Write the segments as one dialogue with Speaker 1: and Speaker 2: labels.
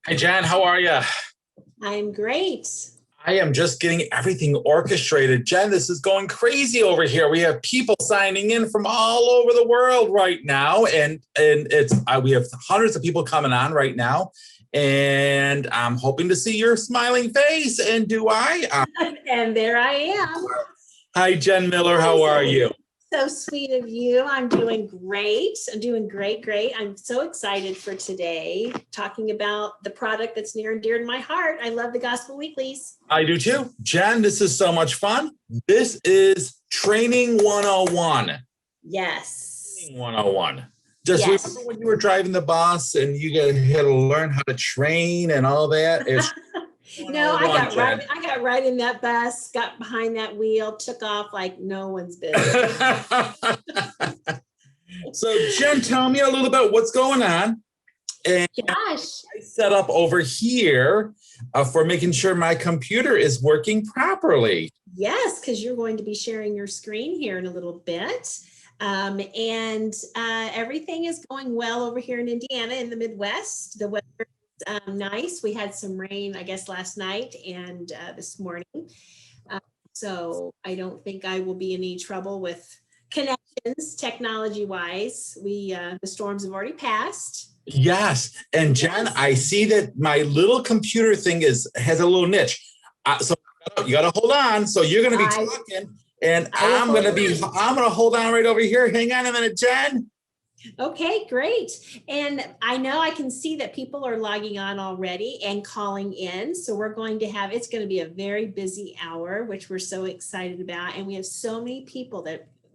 Speaker 1: Hi, Jen. How are you?
Speaker 2: I'm great.
Speaker 1: I am just getting everything orchestrated. Jen, this is going crazy over here. We have people signing in from all over the world right now, and it's we have hundreds of people coming on right now, and I'm hoping to see your smiling face. And do I?
Speaker 2: And there I am.
Speaker 1: Hi, Jen Miller. How are you?
Speaker 2: So sweet of you. I'm doing great. I'm doing great. I'm so excited for today, talking about the product that's near and dear to my heart. I love the Gospel Weeklies.
Speaker 1: I do too. Jen, this is so much fun. This is Training 101.
Speaker 2: Yes.
Speaker 1: Training 101. Just
Speaker 2: Yes.
Speaker 1: remember when you were driving the bus and you had to learn how to train and all that? It's
Speaker 2: No, I got right in that bus, got behind that wheel, took off like no one's business.
Speaker 1: So, Jen, tell me a little about what's going on. And
Speaker 2: Gosh.
Speaker 1: I set up over here for making sure my computer is working properly.
Speaker 2: Yes, because you're going to be sharing your screen here in a little bit. And everything is going well over here in Indiana in the Midwest. The weather is nice. We had some rain, I guess, last night and this morning. So I don't think I will be in any trouble with connections technology-wise. The storms have already passed.
Speaker 1: Yes. And Jen, I see that my little computer thing has a little niche. So you got to hold on. So you're going to be talking. And I'm going to hold on right over here. Hang on a minute, Jen.
Speaker 2: Okay, great. And I know I can see that people are logging on already and calling in. So we're going to it's going to be a very busy hour, which we're so excited about. And we have so many people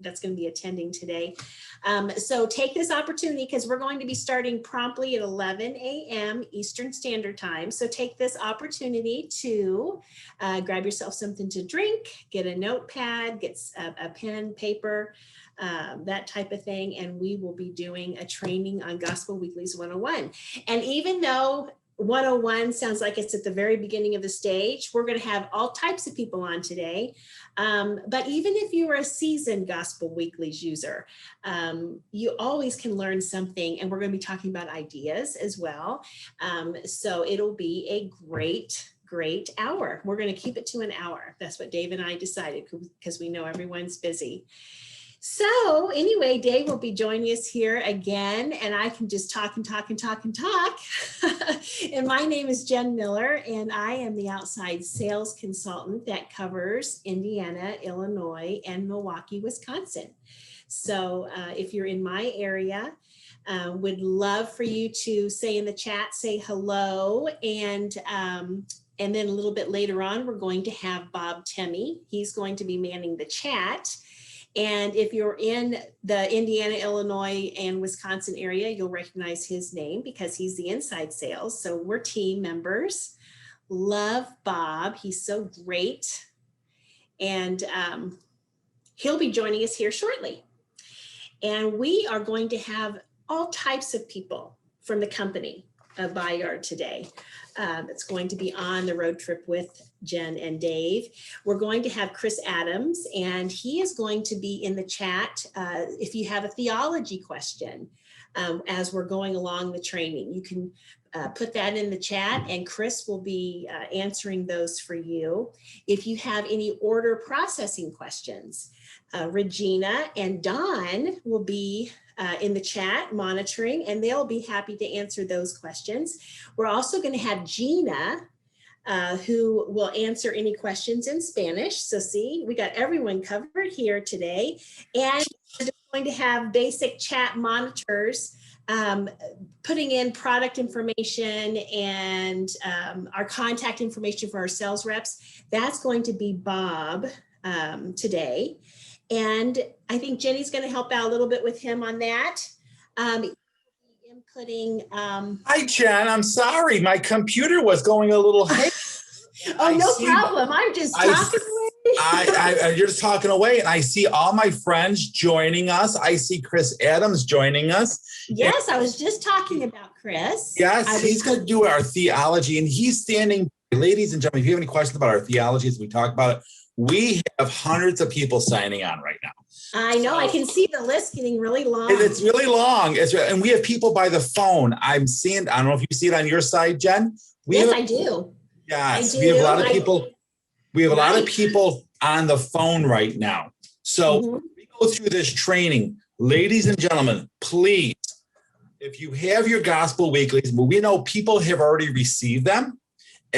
Speaker 2: that's going to be attending today. So take this opportunity because we're going to be starting promptly at 11 a.m. Eastern Standard Time. So take this opportunity to grab yourself something to drink, get a notepad, get a pen, paper, that type of thing. And we will be doing a training on Gospel Weeklies 101. And even though 101 sounds like it's at the very beginning of the stage, we're going to have all types of people on today. But even if you are a seasoned Gospel Weeklies user, you always can learn something. And we're going to be talking about ideas as well. So it'll be a great hour. We're going to keep it to an hour. That's what Dave and I decided because we know everyone's busy. So anyway, Dave will be joining us here again, and I can just talk. And my name is Jen Miller, and I am the outside sales consultant that covers Indiana, Illinois, and Milwaukee, Wisconsin. So if you're in my area, would love for you to say in the chat, say hello, and then a little bit later on, we're going to have Bob Temmie. He's going to be manning the chat. And if you're in the Indiana, Illinois, and Wisconsin area, you'll recognize his name because he's the inside sales. So we're team members. Love Bob. He's so great. And he'll be joining us here shortly. And we are going to have all types of people from the company of Bayard today. That's going to be on the road trip with Jen and Dave. We're going to have Chris Adams, and he is going to be in the chat. If you have a theology question as we're going along the training, you can put that in the chat, and Chris will be answering those for you. If you have any order processing questions, Regina and Don will be in the chat monitoring, and they'll be happy to answer those questions. We're also going to have Gina, who will answer any questions in Spanish. So see, we got everyone covered here today. And we're going to have basic chat monitors putting in product information and our contact information for our sales reps. That's going to be Bob today. And I think Jenny's going to help out a little bit with him on that. Inputting.
Speaker 1: Hi, Jen. I'm sorry. My computer was going a little haywire.
Speaker 2: Oh, no problem. I'm just talking away.
Speaker 1: You're just talking away, and I see all my friends joining us. I see Chris Adams joining us.
Speaker 2: Yes, I was just talking about Chris.
Speaker 1: Yes, he's going to do our theology, and he's standing. Ladies and gentlemen, if you have any questions about our theology as we talk about it, We have hundreds of people signing on right now.
Speaker 2: I know. I can see the list getting really long.
Speaker 1: And it's really long. And we have people by the phone. I'm seeing, I don't know if you see it on your side, Jen.
Speaker 2: I do.
Speaker 1: Yes,
Speaker 2: I do.
Speaker 1: we have a lot of people. We have a lot of
Speaker 2: Right.
Speaker 1: people on the phone right now. So we go through this training. Ladies and gentlemen, please, if you have your gospel weeklies, we know people have already received them.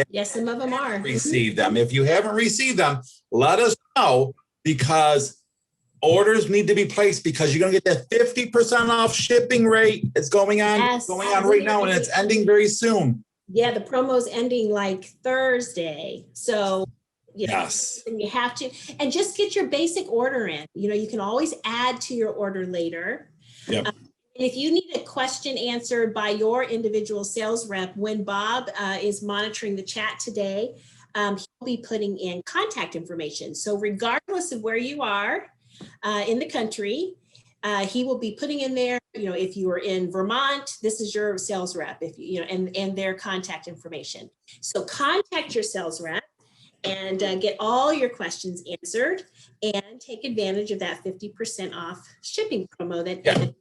Speaker 2: Yes, some of them are.
Speaker 1: Received them. If you haven't received them, let us know, because orders need to be placed, because you're going to get that 50% off shipping rate. It's going on, right now, and it's ending very soon.
Speaker 2: Yeah, the promo's ending like Thursday. So
Speaker 1: yes,
Speaker 2: and you have to, and just get your basic order in. You can always add to your order later.
Speaker 1: Yep.
Speaker 2: And if you need a question answered by your individual sales rep, when Bob is monitoring the chat today, he'll be putting in contact information. So regardless of where you are in the country, he will be putting in there, if you are in Vermont, this is your sales rep, if and their contact information. So contact your sales rep and get all your questions answered and take advantage of that 50% off shipping promo that ends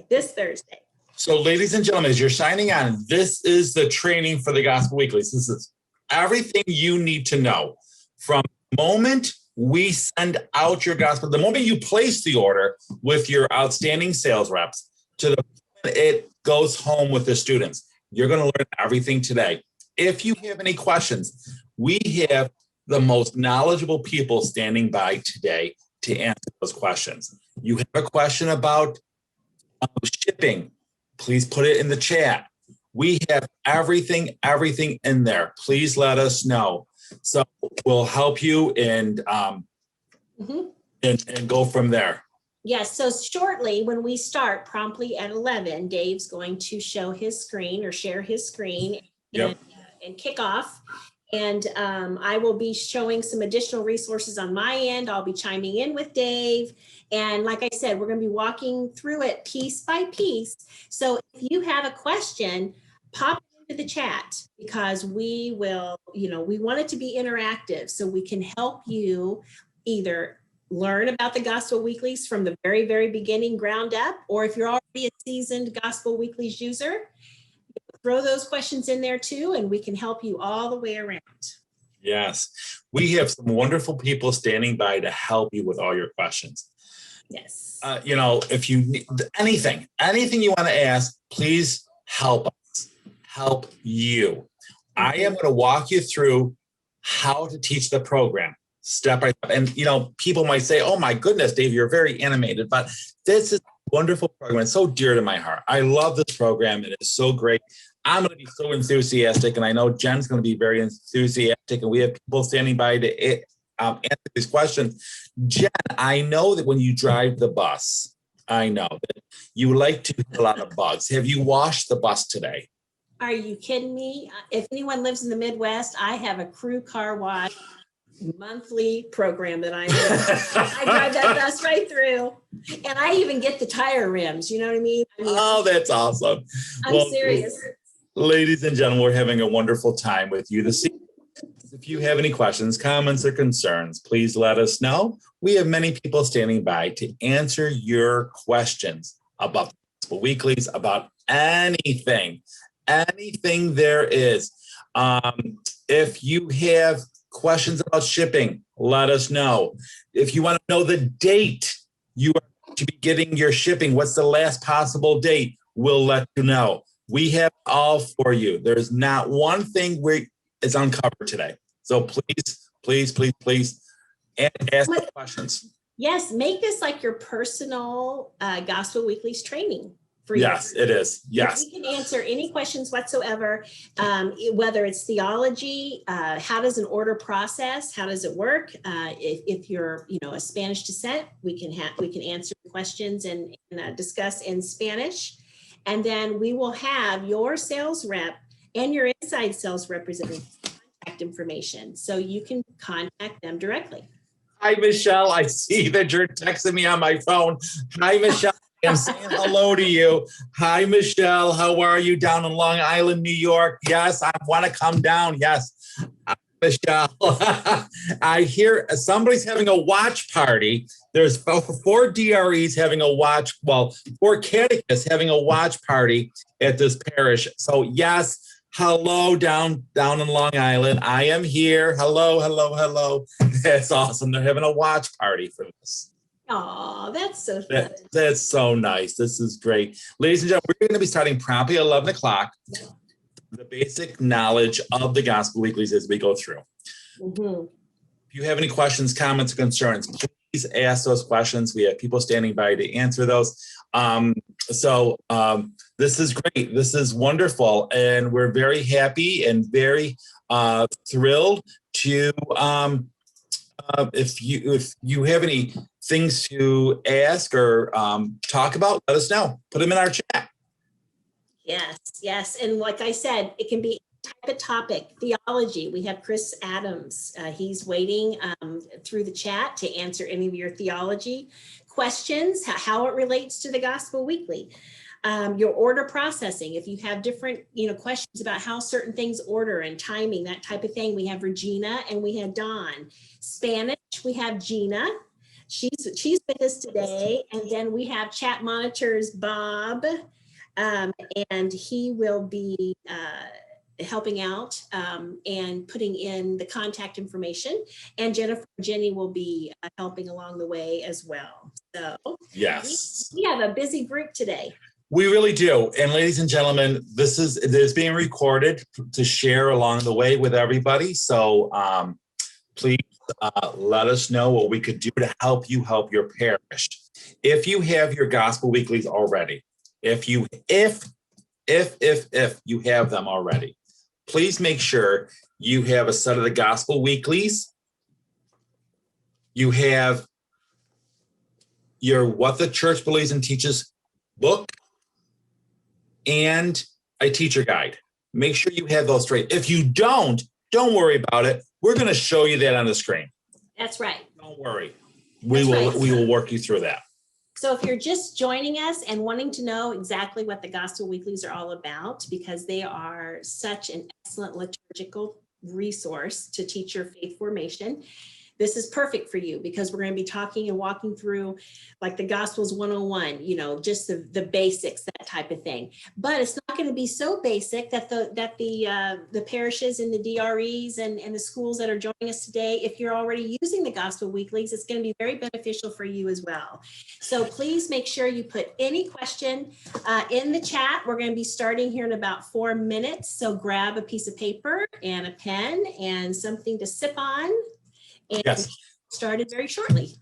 Speaker 2: this Thursday.
Speaker 1: So ladies and gentlemen, as you're signing on, this is the training for the Gospel Weeklies. This is everything you need to know from the moment we send out your gospel, the moment you place the order with your outstanding sales reps, to the moment it goes home with the students. You're going to learn everything today. If you have any questions, we have the most knowledgeable people standing by today to answer those questions. You have a question about shipping, please put it in the chat. We have everything in there. Please let us know. So we'll help you and go from there.
Speaker 2: Yes. So shortly, when we start promptly at 11, Dave's going to show his screen or share his screen and kick off. And I will be showing some additional resources on my end. I'll be chiming in with Dave. And like I said, we're going to be walking through it piece by piece. So if you have a question, pop it into the chat, because we will, we want it to be interactive so we can help you either learn about the Gospel Weeklies from the very, very beginning, ground up, or if you're already a seasoned Gospel Weeklies user, throw those questions in there too, and we can help you all the way around.
Speaker 1: Yes, we have some wonderful people standing by to help you with all your questions.
Speaker 2: Yes.
Speaker 1: If you need anything you want to ask, please help us, help you. I am going to walk you through how to teach the program step by step. And, people might say, oh my goodness, Dave, you're very animated, but this is a wonderful program. It's so dear to my heart. I love this program. It is so great. I'm going to be so enthusiastic, and I know Jen's going to be very enthusiastic, and we have people standing by to answer these questions. Jen, I know that when you drive the bus, I know that you like to get a lot of bugs. Have you washed the bus today?
Speaker 2: Are you kidding me? If anyone lives in the Midwest, I have a crew car wash monthly program that I drive that bus right through, and I even get the tire rims. You know what I mean?
Speaker 1: Oh, that's awesome.
Speaker 2: I'm serious.
Speaker 1: Ladies and gentlemen, we're having a wonderful time with you this evening. If you have any questions, comments, or concerns, please let us know. We have many people standing by to answer your questions about the Gospel Weeklies, about anything there is. If you have questions about shipping, let us know. If you want to know the date you are going to be getting your shipping, what's the last possible date, we'll let you know. We have all for you. There's not one thing is uncovered today. So please ask the questions.
Speaker 2: Yes, make this like your personal Gospel Weeklies training for you.
Speaker 1: Yes, it is. Yes.
Speaker 2: We can answer any questions whatsoever, whether it's theology, how does an order process, how does it work? If you're, a Spanish descent, we can answer questions and discuss in Spanish. And then we will have your sales rep and your inside sales representative contact information, so you can contact them directly.
Speaker 1: Hi, Michelle. I see that you're texting me on my phone. Hi, Michelle. I'm saying hello to you. Hi, Michelle. How are you down in Long Island, New York? Yes, I want to come down. Yes, I'm Michelle. I hear somebody's having a watch party. There's four DREs having a watch, well, four catechists having a watch party at this parish. So yes, hello down in Long Island. I am here. Hello, hello, hello. That's awesome. They're having a watch party for this.
Speaker 2: Oh, that's so fun.
Speaker 1: That's so nice. This is great. Ladies and gentlemen, we're going to be starting promptly at 11 o'clock. The basic knowledge of the Gospel Weeklies as we go through.
Speaker 2: Mm-hmm.
Speaker 1: If you have any questions, comments, or concerns, please ask those questions. We have people standing by to answer those. This is great. This is wonderful. And we're very happy and very thrilled to, if you have any things to ask or talk about, let us know. Put them in our chat.
Speaker 2: Yes. And like I said, it can be any type of topic. Theology. We have Chris Adams. He's waiting through the chat to answer any of your theology questions, how it relates to the Gospel Weekly. Your order processing. If you have different, questions about how certain things order and timing, that type of thing, we have Regina and we have Dawn. Spanish, we have Gina. She's with us today. And then we have chat monitors, Bob. And he will be helping out and putting in the contact information. And Jenny will be helping along the way as well. So
Speaker 1: yes,
Speaker 2: we have a busy group today.
Speaker 1: We really do. And ladies and gentlemen, this is being recorded to share along the way with everybody. So please let us know what we could do to help you help your parish. If you have your Gospel Weeklies already, if you have them already, please make sure you have a set of the Gospel Weeklies. You have your What the Church Believes and Teaches book and a teacher guide. Make sure you have those straight. If you don't worry about it. We're going to show you that on the screen.
Speaker 2: That's right.
Speaker 1: Don't worry. We will work you through that.
Speaker 2: So if you're just joining us and wanting to know exactly what the Gospel Weeklies are all about, because they are such an excellent liturgical resource to teach your faith formation, this is perfect for you, because we're going to be talking and walking through like the Gospels 101, just the basics, that type of thing. But it's not going to be so basic that the parishes and the DREs and the schools that are joining us today, if you're already using the Gospel Weeklies, it's going to be very beneficial for you as well. So please make sure you put any question in the chat. We're going to be starting here in about 4 minutes. So grab a piece of paper and a pen and something to sip on. And
Speaker 1: yes,
Speaker 2: started very shortly.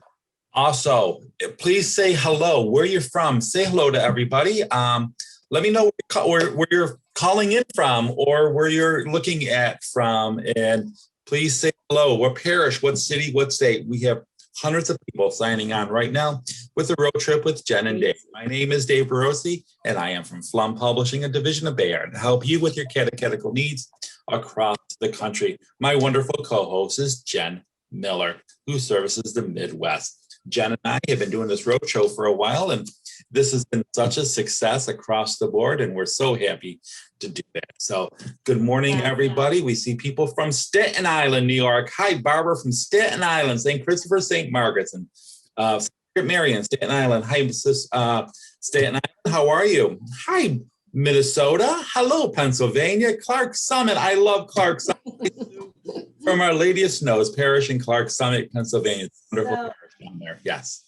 Speaker 1: Also, please say hello, where you're from. Say hello to everybody. Let me know where you're calling in from or where you're looking at from. And please say hello. What parish, what city, what state. We have hundreds of people signing on right now with a road trip with Jen and Dave. My name is Dave Barocsi, and I am from Pflaum Publishing, a division of Bayard, to help you with your catechetical needs across the country. My wonderful co-host is Jen Miller, who services the Midwest. Jen and I have been doing this road show for a while, and this has been such a success across the board, and we're so happy to do that. So good morning, everybody. We see people from Staten Island, New York. Hi, Barbara from Staten Island, St. Christopher, St. Margaret's, and St. Marian, Staten Island. Hi, Staten Island. How are you? Hi, Minnesota. Hello, Pennsylvania. Clark Summit. I love Clark Summit. From Our Lady of Snows Parish in Clark Summit, Pennsylvania. Wonderful parish down there. Yes.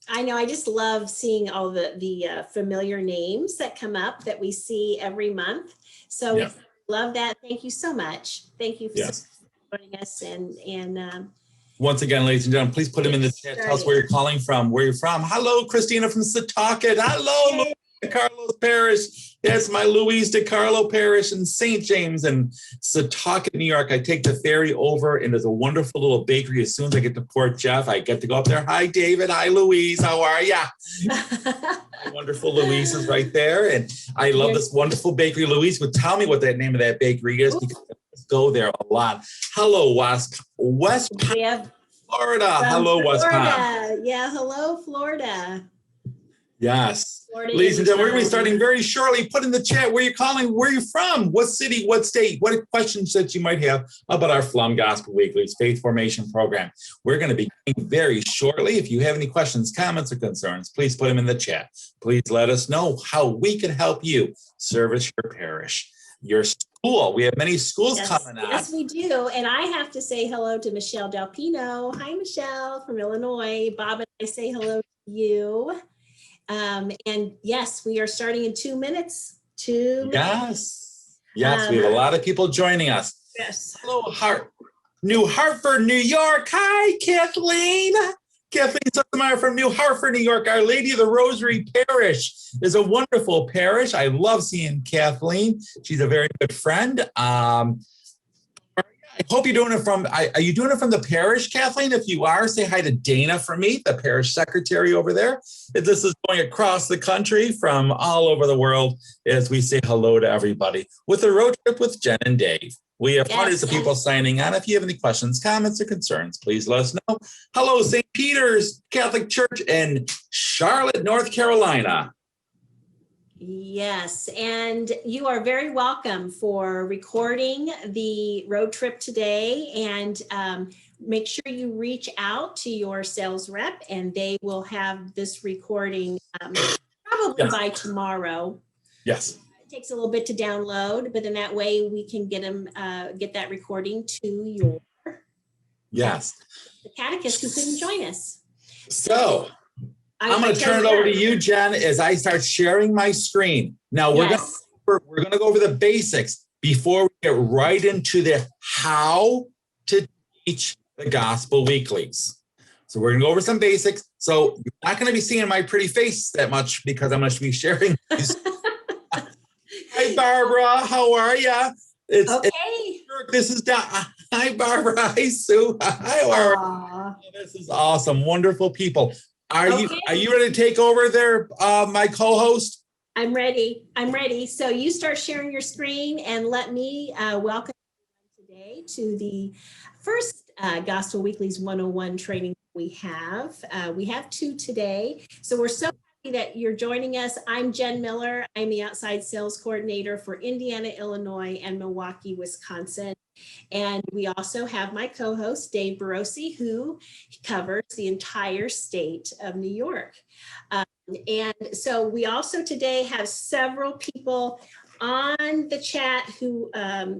Speaker 2: I know. I just love seeing all the familiar names that come up that we see every month. So
Speaker 1: yeah.
Speaker 2: Love that. Thank you so much. Thank you for
Speaker 1: yes.
Speaker 2: joining us. And
Speaker 1: once again, ladies and gentlemen, please put them in the chat. Tell us where you're calling from, where you're from. Hello, Christina from Setauket. Hello, Louis de Carlos Parish. Yes, my Louise de Carlo Parish in St. James and Setauket, New York. I take the ferry over, and there's a wonderful little bakery. As soon as I get to Port Jeff, I get to go up there. Hi, David. Hi, Louise. How are ya? My wonderful Louise is right there, and I love this wonderful bakery. Louise would tell me what the name of that bakery is, because I go there a lot. Hello, West Palm, Florida. Hello, West Palm.
Speaker 2: Yeah, hello, Florida.
Speaker 1: Yes.
Speaker 2: Florida,
Speaker 1: Ladies and gentlemen, we're going to be
Speaker 2: anytime.
Speaker 1: starting very shortly. Put in the chat where you're calling, where you're from, what city, what state, what questions that you might have about our Pflaum Gospel Weeklies Faith Formation Program. We're going to be very shortly. If you have any questions, comments, or concerns, please put them in the chat. Please let us know how we can help you service your parish, your school. We have many schools coming on.
Speaker 2: Yes, we do. And I have to say hello to Michelle Delpino. Hi, Michelle from Illinois. Bob and I say hello to you. And yes, we are starting in 2 minutes. 2 minutes.
Speaker 1: Yes, we have a lot of people joining us.
Speaker 2: Yes.
Speaker 1: Hello, New Hartford, New York. Hi, Kathleen. Kathleen Sotomayor from New Hartford, New York. Our Lady of the Rosary Parish is a wonderful parish. I love seeing Kathleen. She's a very good friend. I hope you're doing it from, are you doing it from the parish, Kathleen? If you are, say hi to Dana for me, the parish secretary over there. This is going across the country from all over the world as we say hello to everybody with a road trip with Jen and Dave. We have hundreds of people signing on. If you have any questions, comments, or concerns, please let us know. Hello, St. Peter's Catholic Church in Charlotte, North Carolina.
Speaker 2: Yes, and you are very welcome for recording the road trip today, and make sure you reach out to your sales rep and they will have this recording probably by tomorrow.
Speaker 1: Yes.
Speaker 2: It takes a little bit to download, but in that way we can get that recording to your the catechist who couldn't join us.
Speaker 1: So I'm going to turn it over to you, Jen, as I start sharing my screen. Now we're going to go over the basics before we get right into the how to teach the Gospel Weeklies. So we're going to go over some basics. So you're not going to be seeing my pretty face that much because I'm going to be sharing these. Hi, Barbara. How are you? This is Don. Hi, Barbara. Hi, Sue. Hi, Laura. This is awesome. Wonderful people. Are you ready to take over there, my co-host?
Speaker 2: I'm ready. So you start sharing your screen and let me welcome you today to the first Gospel Weeklies 101 training we have. We have 2 today. So we're so happy that you're joining us. I'm Jen Miller. I'm the outside sales coordinator for Indiana, Illinois, and Milwaukee, Wisconsin. And we also have my co-host, Dave Barocsi, who covers the entire state of New York. And so we also today have several people on the chat who,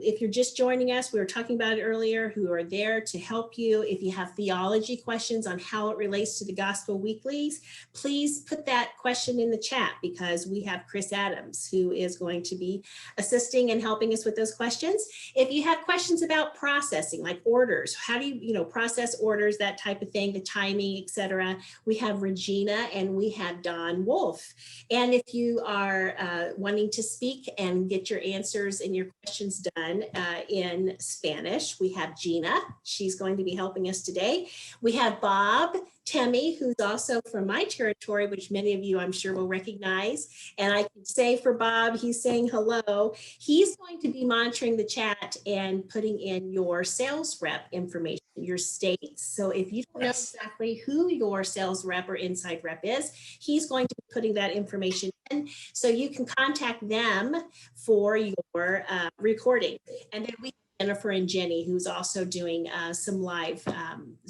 Speaker 2: if you're just joining us, we were talking about it earlier, who are there to help you. If you have theology questions on how it relates to the Gospel Weeklies, please put that question in the chat because we have Chris Adams who is going to be assisting and helping us with those questions. If you have questions about processing, like orders, how do you process orders, that type of thing, the timing, etc., we have Regina and we have Don Wolf. And if you are wanting to speak and get your answers and your questions done in Spanish, we have Gina. She's going to be helping us today. We have Bob Temmie, who's also from my territory, which many of you I'm sure will recognize. And I can say for Bob, he's saying hello. He's going to be monitoring the chat and putting in your sales rep information, your states. So if you don't know exactly who your sales rep or inside rep is, he's going to be putting that information in. So you can contact them for your recording. And then we Jennifer and Jenny, who's also doing some live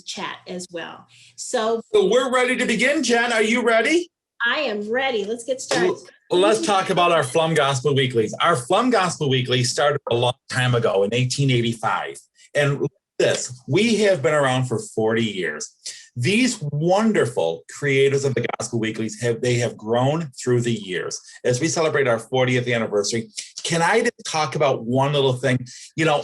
Speaker 2: chat as well. So
Speaker 1: we're ready to begin, Jen. Are you ready?
Speaker 2: I am ready. Let's get started.
Speaker 1: Well, let's talk about our Pflaum Gospel Weeklies. Our Pflaum Gospel Weeklies started a long time ago in 1885. And we have been around for 40 years. These wonderful creators of the Gospel Weeklies have grown through the years. As we celebrate our 40th anniversary, can I just talk about one little thing?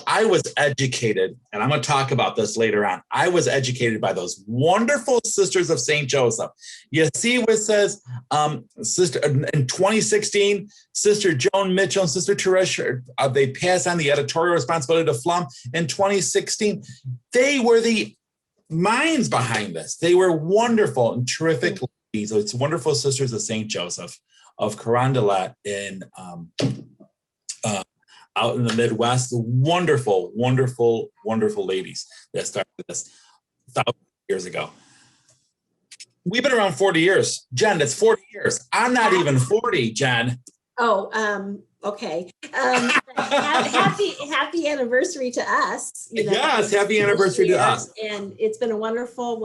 Speaker 1: I was educated, and I'm going to talk about this later on. I was educated by those wonderful Sisters of St. Joseph. You see what it says, in 2016, Sister Joan Mitchell and Sister Teresia, they passed on the editorial responsibility to Pflaum. In 2016, they were the minds behind this. They were wonderful and terrific ladies. It's wonderful Sisters of St. Joseph of Carondelet in out in the Midwest. Wonderful, wonderful, wonderful ladies that started this 1,000 years ago. We've been around 40 years. Jen, that's 40 years. I'm not even 40, Jen.
Speaker 2: Oh, okay. Happy anniversary to us.
Speaker 1: Yes, happy anniversary to us.
Speaker 2: And it's been a wonderful,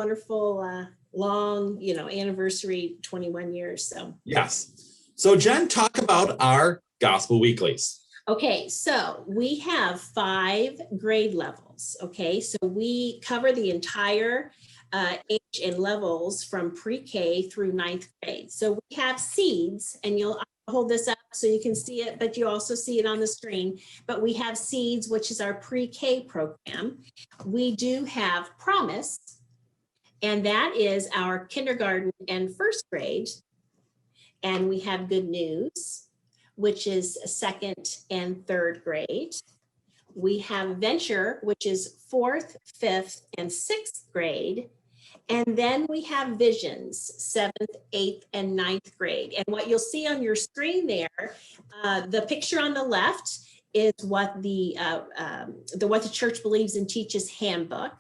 Speaker 2: long, anniversary, 21 years. So
Speaker 1: yes. So Jen, talk about our Gospel Weeklies.
Speaker 2: Okay, so we have 5 grade levels. Okay, so we cover the entire age and levels from pre-K through 9th grade. So we have seeds, and I'll hold this up so you can see it, but you also see it on the screen. But we have seeds, which is our pre-K program. We do have Promise, and that is our kindergarten and 1st grade. And we have Good News, which is 2nd and 3rd grade. We have Venture, which is 4th, 5th, and 6th grade. And then we have Visions, 7th, 8th, and 9th grade. And what you'll see on your screen there, the picture on the left is what the Church Believes and Teaches Handbook.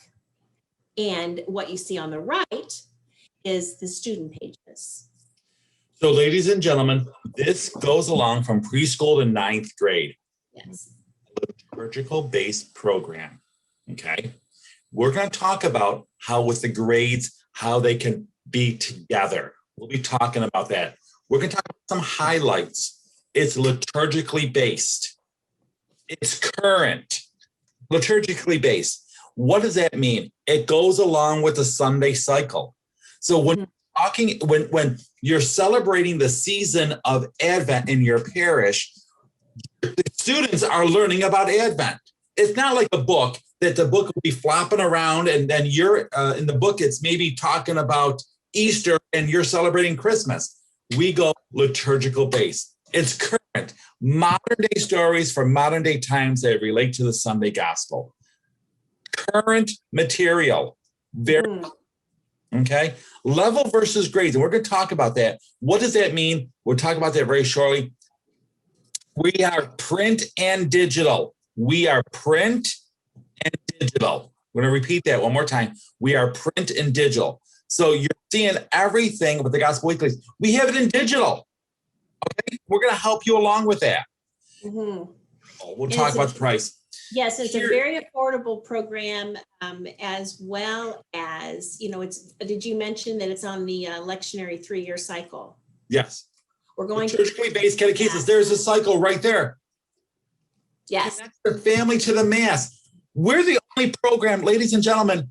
Speaker 2: And what you see on the right is the student pages.
Speaker 1: So ladies and gentlemen, this goes along from preschool to 9th grade.
Speaker 2: Yes.
Speaker 1: Liturgical-based program, okay? We're going to talk about how with the grades, how they can be together. We'll be talking about that. We're going to talk about some highlights. It's liturgically based. It's current, liturgically based. What does that mean? It goes along with the Sunday cycle. So when you're celebrating the season of Advent in your parish, the students are learning about Advent. It's not like a book that the book will be flopping around and then you're in the book, it's maybe talking about Easter and you're celebrating Christmas. We go liturgical based. It's current, modern day stories from modern day times that relate to the Sunday gospel. Current material, very okay. Level versus grades, and we're going to talk about that. What does that mean? We'll talk about that very shortly. We are print and digital. We are print and digital. We're going to repeat that one more time. We are print and digital. So you're seeing everything with the Gospel Weeklies. We have it in digital. Okay, we're going to help you along with that. We'll talk about the price.
Speaker 2: Yes, it's a very affordable program, as well as, did you mention that it's on the lectionary 3-year cycle?
Speaker 1: Yes.
Speaker 2: We're going to
Speaker 1: liturgically based catechesis. There's a cycle right there.
Speaker 2: Yes.
Speaker 1: Connect the family to the Mass. We're the only program, ladies and gentlemen,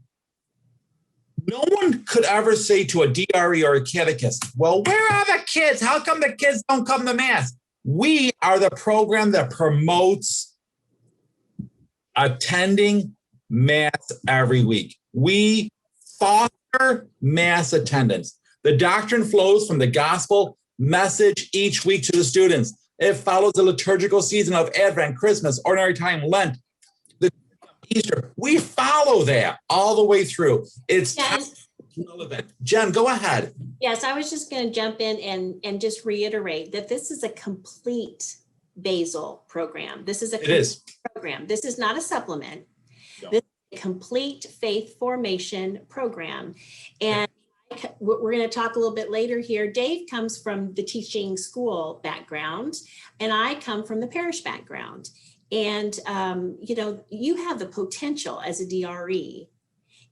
Speaker 1: no one could ever say to a DRE or a catechist, well, where are the kids? How come the kids don't come to Mass? We are the program that promotes attending Mass every week. We foster Mass attendance. The doctrine flows from the gospel message each week to the students. It follows the liturgical season of Advent, Christmas, Ordinary Time, Lent, Easter. We follow that all the way through. It's relevant. Jen, go ahead.
Speaker 2: Yes, I was just going to jump in and just reiterate that this is a complete basal program. This is a complete program. This is not a supplement. No. This is a complete faith formation program. And we're going to talk a little bit later here. Dave comes from the teaching school background, and I come from the parish background. And, you have the potential as a DRE,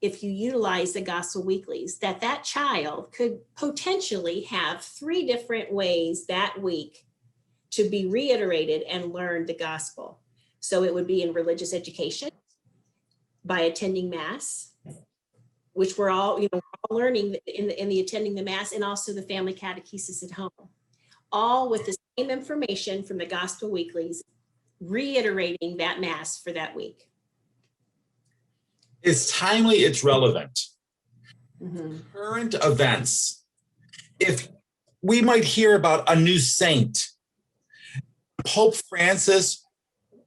Speaker 2: if you utilize the Gospel Weeklies, that child could potentially have 3 different ways that week to be reiterated and learn the gospel. So it would be in religious education, by attending Mass, which we're all learning in the attending the Mass, and also the family catechesis at home, all with the same information from the Gospel Weeklies, reiterating that Mass for that week.
Speaker 1: It's timely, it's relevant. Current events. If we might hear about a new saint, Pope Francis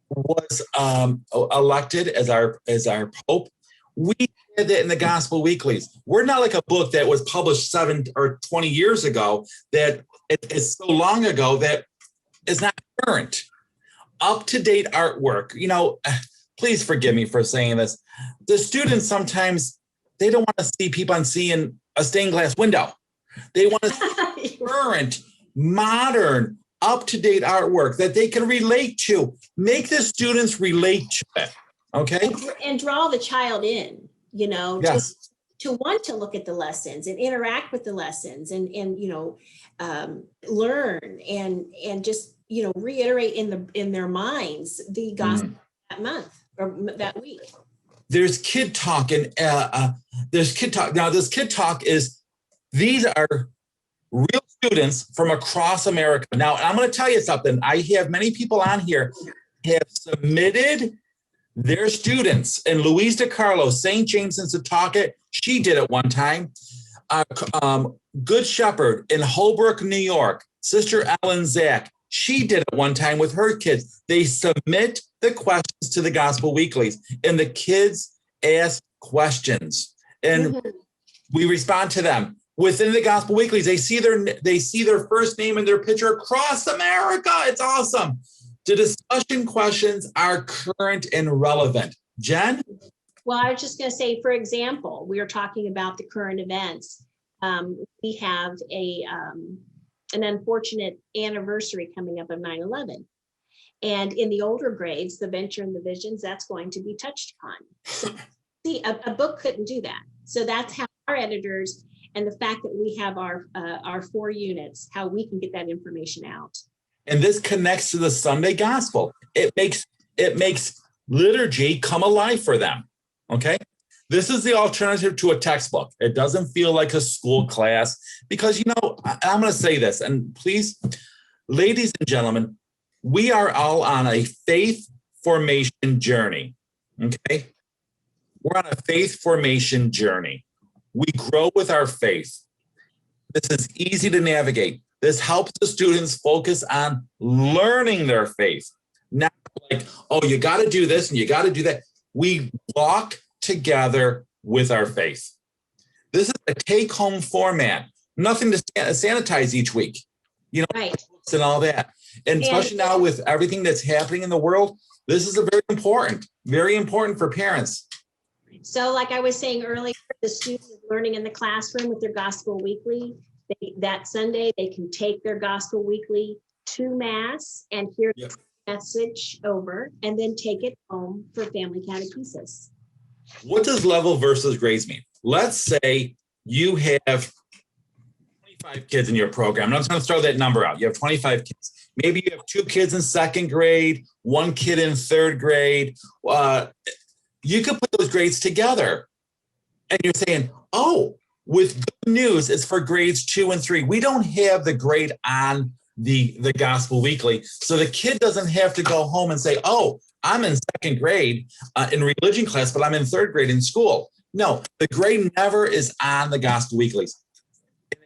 Speaker 1: was elected as our Pope. We had that in the Gospel Weeklies. We're not like a book that was published 7 or 20 years ago that it is so long ago that is not current. Up-to-date artwork. Please forgive me for saying this. The students sometimes, they don't want to see people on seeing a stained glass window. They want to see current, modern, up-to-date artwork that they can relate to. Make the students relate to it, okay?
Speaker 2: And draw the child in,
Speaker 1: Yes.
Speaker 2: to want to look at the lessons and interact with the lessons and learn and just, reiterate in their minds the gospel that month or that week.
Speaker 1: There's kid talk and there's kid talk. Now, this kid talk these are real students from across America. Now, I'm going to tell you something. I have many people on here have submitted their students, and Louise DiCarlo, St. James in Setauket, she did it one time. Good Shepherd in Holbrook, New York, Sister Ellen Zach, she did it one time with her kids. They submit the questions to the Gospel Weeklies, and the kids ask questions, and we respond to them. Within the Gospel Weeklies, they see their first name and their picture across America. It's awesome. The discussion questions are current and relevant. Jen?
Speaker 2: Well, I was just going to say, for example, we are talking about the current events. We have an unfortunate anniversary coming up of 9/11. And in the older grades, the venture and the visions, that's going to be touched upon. So, see, a book couldn't do that. So that's how our editors and the fact that we have our 4 units, how we can get that information out.
Speaker 1: And this connects to the Sunday gospel. It makes liturgy come alive for them. Okay. This is the alternative to a textbook. It doesn't feel like a school class because, I'm going to say this, and please, ladies and gentlemen, we are all on a faith formation journey. Okay. We're on a faith formation journey. We grow with our faith. This is easy to navigate. This helps the students focus on learning their faith. Not like, oh, you got to do this and you got to do that. We walk together with our faith. This is a take-home format. Nothing to sanitize each week,
Speaker 2: right.
Speaker 1: And all that. And especially now with everything that's happening in the world, this is very important for parents.
Speaker 2: So like I was saying earlier, the student is learning in the classroom with their Gospel Weekly. That Sunday, they can take their Gospel Weekly to Mass and hear the message over and then take it home for family catechesis.
Speaker 1: What does level versus grades mean? Let's say you have 25 kids in your program. I'm just going to throw that number out. You have 25 kids. Maybe you have 2 kids in 2nd grade, 1 kid in 3rd grade. You could put those grades together. And you're saying, oh, with good news, it's for grades 2 and 3. We don't have the grade on the Gospel Weekly. So the kid doesn't have to go home and say, oh, I'm in 2nd grade in religion class, but I'm in 3rd grade in school. No, the grade never is on the Gospel Weeklies.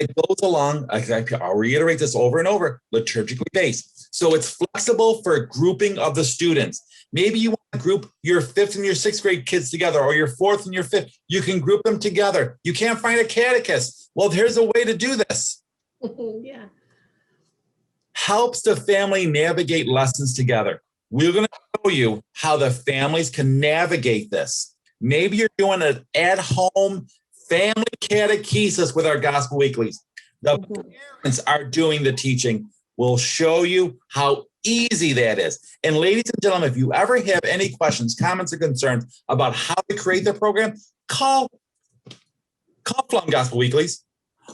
Speaker 1: It goes along, I'll reiterate this over and over, liturgically based. So it's flexible for grouping of the students. Maybe you want to group your 5th and your 6th grade kids together, or your 4th and your 5th. You can group them together. You can't find a catechist. Well, here's a way to do this.
Speaker 2: Yeah.
Speaker 1: Helps the family navigate lessons together. We're going to show you how the families can navigate this. Maybe you're doing an at-home family catechesis with our Gospel Weeklies. The parents are doing the teaching. We'll show you how easy that is. And ladies and gentlemen, if you ever have any questions, comments, or concerns about how to create the program, call Pflaum Gospel Weeklies.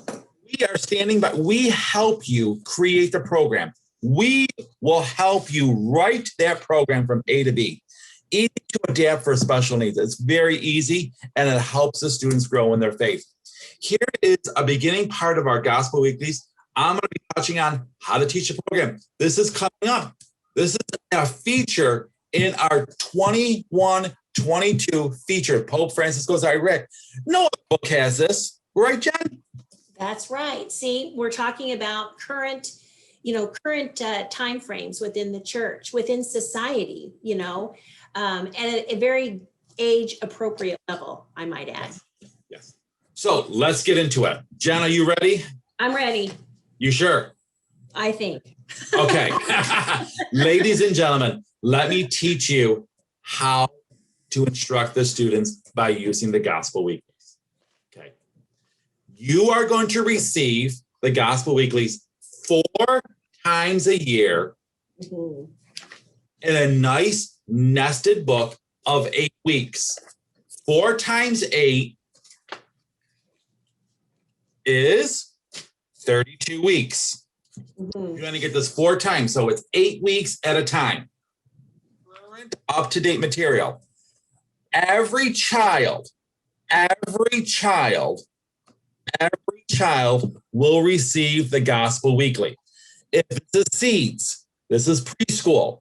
Speaker 1: We are standing by. We help you create the program. We will help you write that program from A to B. Easy to adapt for special needs. It's very easy, and it helps the students grow in their faith. Here is a beginning part of our Gospel Weeklies. I'm going to be touching on how to teach the program. This is coming up. This is a feature in our 21-22 feature. Pope Francis goes Rick. No other book has this. Right, Jen?
Speaker 2: That's right. See, we're talking about current time frames within the church, within society, at a very age appropriate level, I might add.
Speaker 1: Yes. So let's get into it. Jen, are you ready?
Speaker 2: I'm ready.
Speaker 1: You sure?
Speaker 2: I think.
Speaker 1: Okay. Ladies and gentlemen, let me teach you how to instruct the students by using the Gospel Weeklies. Okay. You are going to receive the Gospel Weeklies 4 times a year in a nice nested book of 8 weeks. 4 times 8 is 32 weeks. You're going to get this 4 times. So it's 8 weeks at a time. Up-to-date material. Every child will receive the Gospel Weekly. If this is seeds, this is preschool,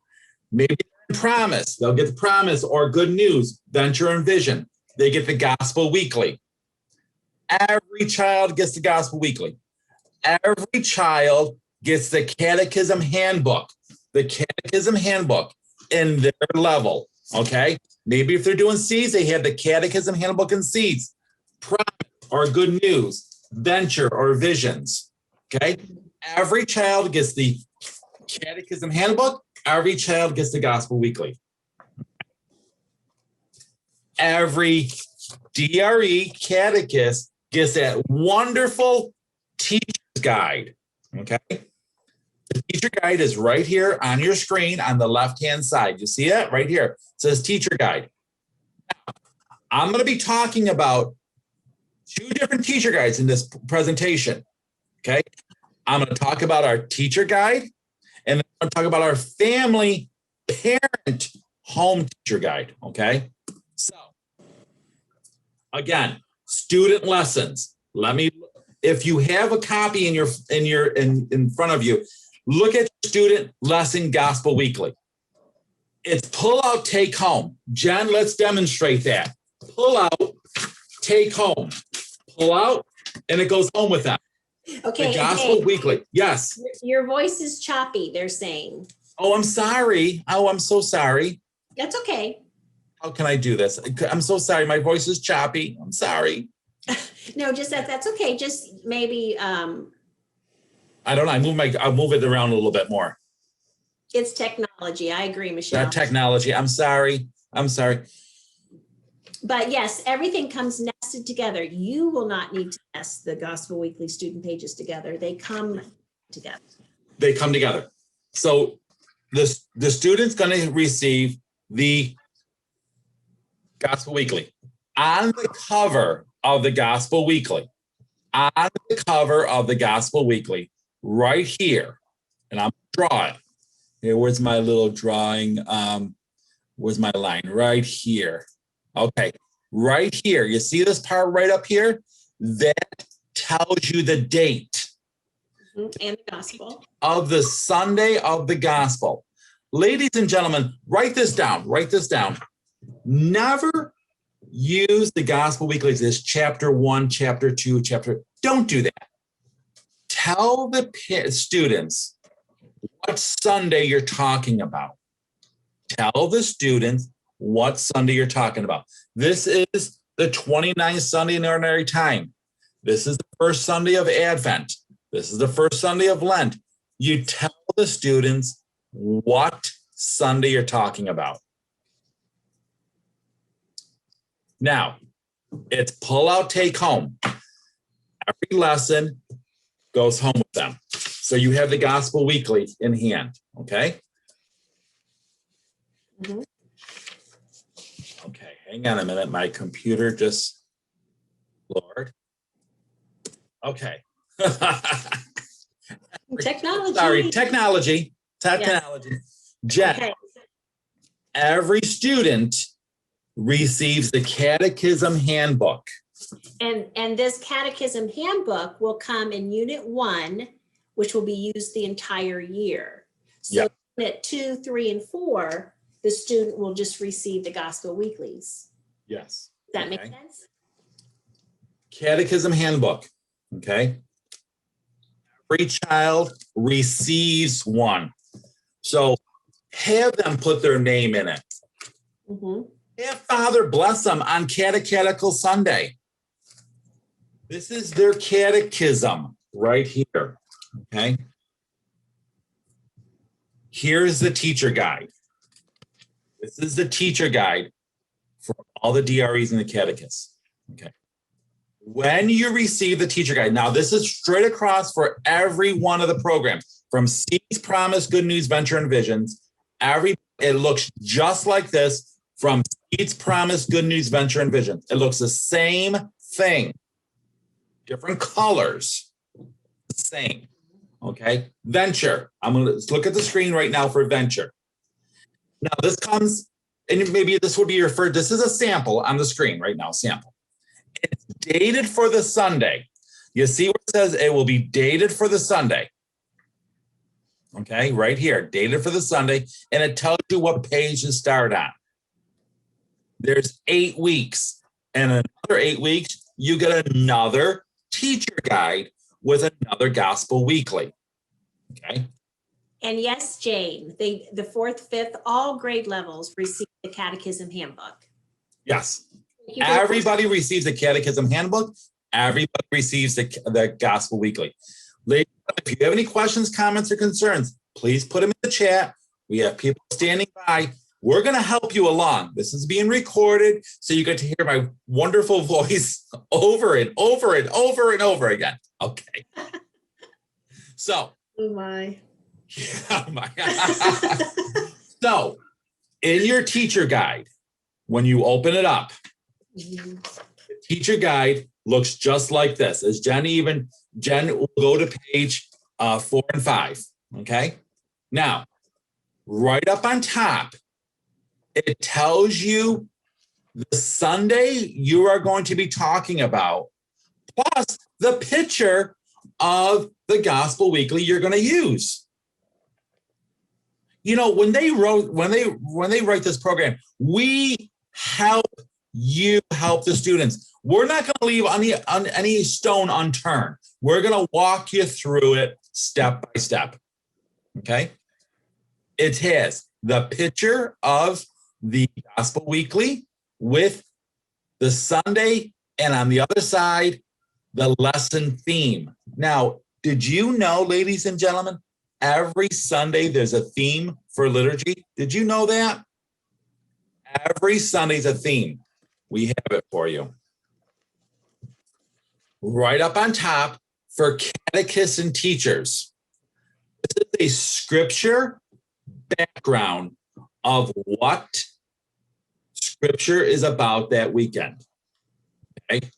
Speaker 1: maybe promise, they'll get the promise or good news, venture and vision. They get the Gospel Weekly. Every child gets the Gospel Weekly. Every child gets the Catechism Handbook. The Catechism Handbook in their level, okay? Maybe if they're doing seeds, they have the Catechism Handbook in seeds, promise or good news, venture or visions, okay? Every child gets the Catechism Handbook. Every child gets the Gospel Weekly. Every DRE catechist gets that wonderful teacher's guide, okay? The teacher guide is right here on your screen on the left-hand side. You see that right here? It says teacher guide. Now, I'm going to be talking about 2 different teacher guides in this presentation, okay? I'm going to talk about our teacher guide, and then I'm going to talk about our family parent home teacher guide, okay? So, again, student lessons. If you have a copy in front of you, look at Student Lesson Gospel Weekly. It's pull out, take home. Jen, let's demonstrate that. Pull out, take home. Pull out, and it goes home with them.
Speaker 2: Okay.
Speaker 1: The Gospel Weekly. Yes.
Speaker 2: Your voice is choppy, they're saying.
Speaker 1: Oh, I'm sorry. Oh, I'm so sorry.
Speaker 2: That's okay.
Speaker 1: How can I do this? I'm so sorry. My voice is choppy. I'm sorry.
Speaker 2: No, just that's okay. Just maybe
Speaker 1: I don't know. I'll move it around a little bit more.
Speaker 2: it's technology. I agree, Michelle.
Speaker 1: That technology. I'm sorry.
Speaker 2: But yes, everything comes nested together. You will not need to nest the Gospel Weekly student pages together. They come together.
Speaker 1: So the student's going to receive the Gospel Weekly. On the cover of the Gospel Weekly, right here, and I'm drawing. Here, where's my little drawing? Where's my line? Right here. Okay, right here. You see this part right up here? That tells you the date.
Speaker 2: and the gospel.
Speaker 1: Of the Sunday of the Gospel. Ladies and gentlemen, write this down. Never use the Gospel Weeklies as chapter 1, chapter 2, Don't do that. Tell the students what Sunday you're talking about. Tell the students what Sunday you're talking about. This is the 29th Sunday in Ordinary Time. This is the first Sunday of Advent. This is the first Sunday of Lent. You tell the students what Sunday you're talking about. Now, it's pull out, take home. Every lesson goes home with them. So you have the Gospel Weekly in hand, okay?
Speaker 2: Mm-hmm.
Speaker 1: Okay, hang on a minute. My computer just, Lord. Okay.
Speaker 2: Technology.
Speaker 1: Sorry, technology.
Speaker 2: Yeah.
Speaker 1: Jen,
Speaker 2: Okay.
Speaker 1: every student receives the Catechism Handbook.
Speaker 2: And this Catechism Handbook will come in Unit 1, which will be used the entire year. So
Speaker 1: Yep.
Speaker 2: Unit 2, 3, and 4, the student will just receive the Gospel Weeklies.
Speaker 1: Yes.
Speaker 2: Does that
Speaker 1: Okay.
Speaker 2: make sense?
Speaker 1: Catechism Handbook, okay? Every child receives one. So have them put their name in it.
Speaker 2: Mm-hmm.
Speaker 1: Have Father bless them on Catechetical Sunday. This is their catechism right here, okay? Here's the teacher guide. This is the teacher guide for all the DREs and the catechists, okay? When you receive the teacher guide, now this is straight across for every one of the programs, from Seeds, Promise, Good News, Venture, and Visions. It looks just like this from Seeds, Promise, Good News, Venture, and Visions. It looks the same thing, different colors, same. Okay, Venture. I'm going to look at the screen right now for Venture. Now this comes, and maybe this would be your first. This is a sample on the screen right now. Sample. It's dated for the Sunday. You see where it says it will be dated for the Sunday. Okay, right here, dated for the Sunday, and it tells you what page to start on. There's 8 weeks, and another 8 weeks, you get another teacher guide with another gospel weekly. Okay.
Speaker 2: And yes, Jane, the fourth, fifth, all grade levels receive the Catechism Handbook.
Speaker 1: Yes. Everybody receives the Catechism Handbook. Everybody receives the Gospel Weekly. Ladies, if you have any questions, comments, or concerns, please put them in the chat. We have people standing by. We're going to help you along. This is being recorded, so you get to hear my wonderful voice over and over and over and over again. Okay. So.
Speaker 2: Oh, my.
Speaker 1: Oh, my God. So, in your teacher guide, when you open it up, the teacher guide looks just like this. As Jen will go to page 4 and 5. Okay. Now, right up on top, it tells you the Sunday you are going to be talking about, plus the picture of the Gospel Weekly you're going to use. You know, when they write this program, we help you help the students. We're not going to leave any stone unturned. We're going to walk you through it step by step. Okay? It has the picture of the Gospel Weekly with the Sunday, and on the other side, the lesson theme. Now, did you know, ladies and gentlemen, every Sunday there's a theme for liturgy? Did you know that? Every Sunday's a theme. We have it for you. Right up on top for catechists and teachers. This is a scripture background of what Scripture is about that weekend. Okay.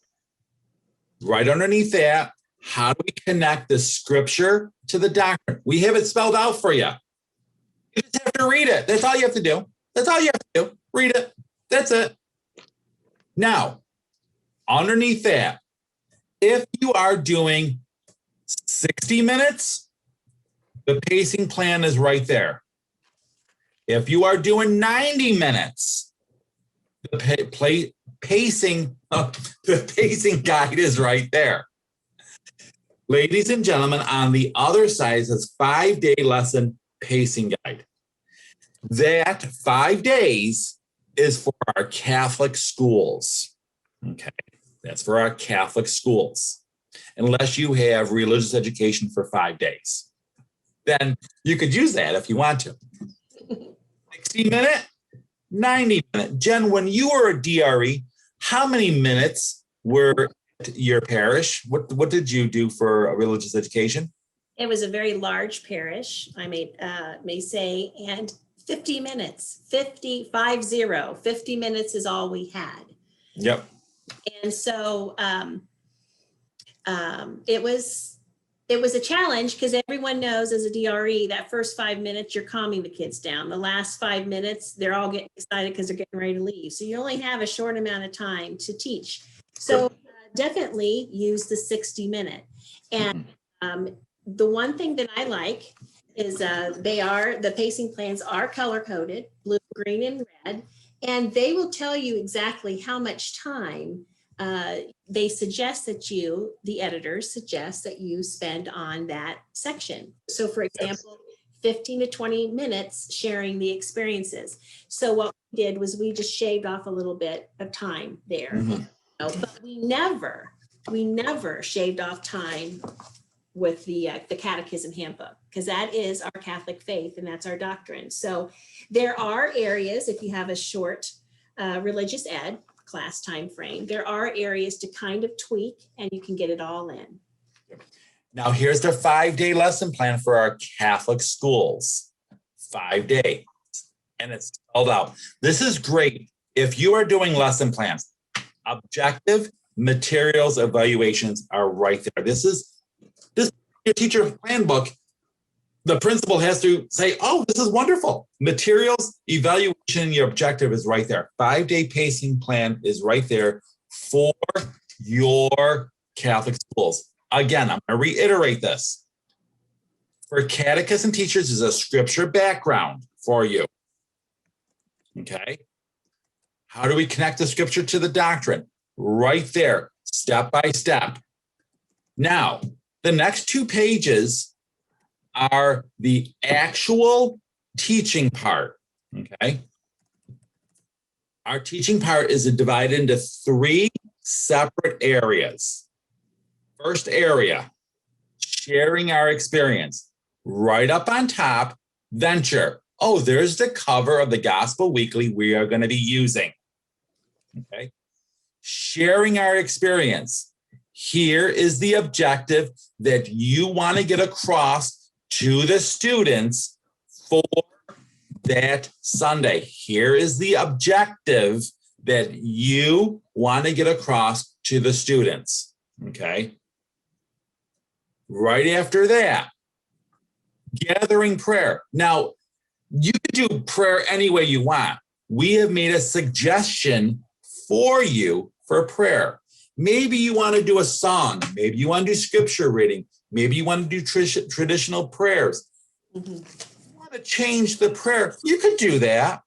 Speaker 1: Right underneath that, how do we connect the Scripture to the doctrine? We have it spelled out for you. You just have to read it. That's all you have to do. That's all you have to do. Read it. That's it. Now, underneath that, if you are doing 60 minutes, the pacing plan is right there. If you are doing 90 minutes, the pacing guide is right there. Ladies and gentlemen, on the other side is this 5-day lesson pacing guide. That 5 days is for our Catholic schools. Okay, that's for our Catholic schools. Unless you have religious education for 5 days, then you could use that if you want to. 60-minute, 90-minute. Jen, when you were a DRE, how many minutes were at your parish? What did you do for religious education?
Speaker 2: It was a very large parish, I may say, and 50 minutes, 50 minutes is all we had.
Speaker 1: Yep.
Speaker 2: And so it was a challenge because everyone knows as a DRE that first 5 minutes you're calming the kids down. The last 5 minutes they're all getting excited because they're getting ready to leave. So you only have a short amount of time to teach. So definitely use the 60-minute. And the one thing that I like is the pacing plans are color coded, blue, green, and red, and they will tell you exactly how much time they suggest that the editors suggest that you spend on that section. So for example, 15 to 20 minutes sharing the experiences. So what we did was we just shaved off a little bit of time there, but we never shaved off time with the Catechism Handbook, because that is our Catholic faith and that's our doctrine. So there are areas, if you have a short religious ed, class time frame. There are areas to kind of tweak, and you can get it all in.
Speaker 1: Now, here's the 5-day lesson plan for our Catholic schools. 5 days. And it's spelled out. This is great if you are doing lesson plans. Objective materials evaluations are right there. This your teacher handbook. The principal has to say, oh, this is wonderful. Materials evaluation, your objective is right there. 5-day pacing plan is right there for your Catholic schools. Again, I'm going to reiterate this. For catechism teachers, is a scripture background for you. Okay. How do we connect the scripture to the doctrine? Right there, step by step. Now, the next 2 pages are the actual teaching part. Okay. Our teaching part is divided into 3 separate areas. First area, sharing our experience. Right up on top, venture. Oh, there's the cover of the Gospel Weekly we are going to be using. Okay. Sharing our experience. Here is the objective that you want to get across to the students for that Sunday. Here is the objective that you want to get across to the students. Okay. Right after that, gathering prayer. Now, you can do prayer any way you want. We have made a suggestion for you for prayer. Maybe you want to do a song. Maybe you want to do scripture reading. Maybe you want to do traditional prayers. Mm-hmm. You want to change the prayer. You could do that.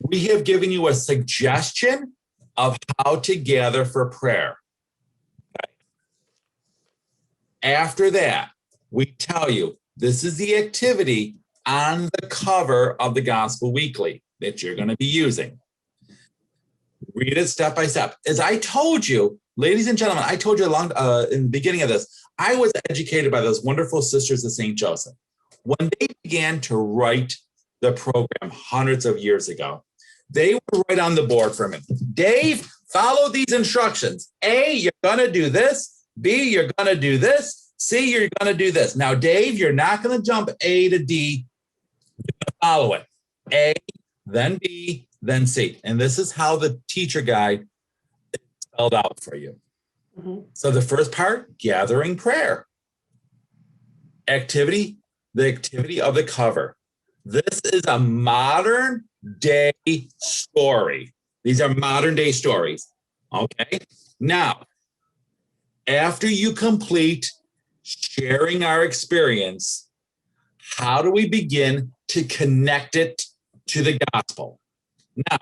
Speaker 1: We have given you a suggestion of how to gather for prayer. Okay. After that, we tell you this is the activity on the cover of the Gospel Weekly that you're going to be using. Read it step by step. As I told you, ladies and gentlemen, I told you in the beginning of this, I was educated by those wonderful sisters of St. Joseph. When they began to write the program hundreds of years ago, they would write on the board for me, Dave, follow these instructions. A, you're going to do this. B, you're going to do this. C, you're going to do this. Now, Dave, you're not going to jump A to D. You're going to follow it. A, then B, then C. And this is how the teacher guide is spelled out for you. Mm-hmm. So the first part, gathering prayer. Activity, the activity of the cover. This is a modern day story. These are modern day stories. Okay. Now, after you complete sharing our experience, how do we begin to connect it to the gospel? Now,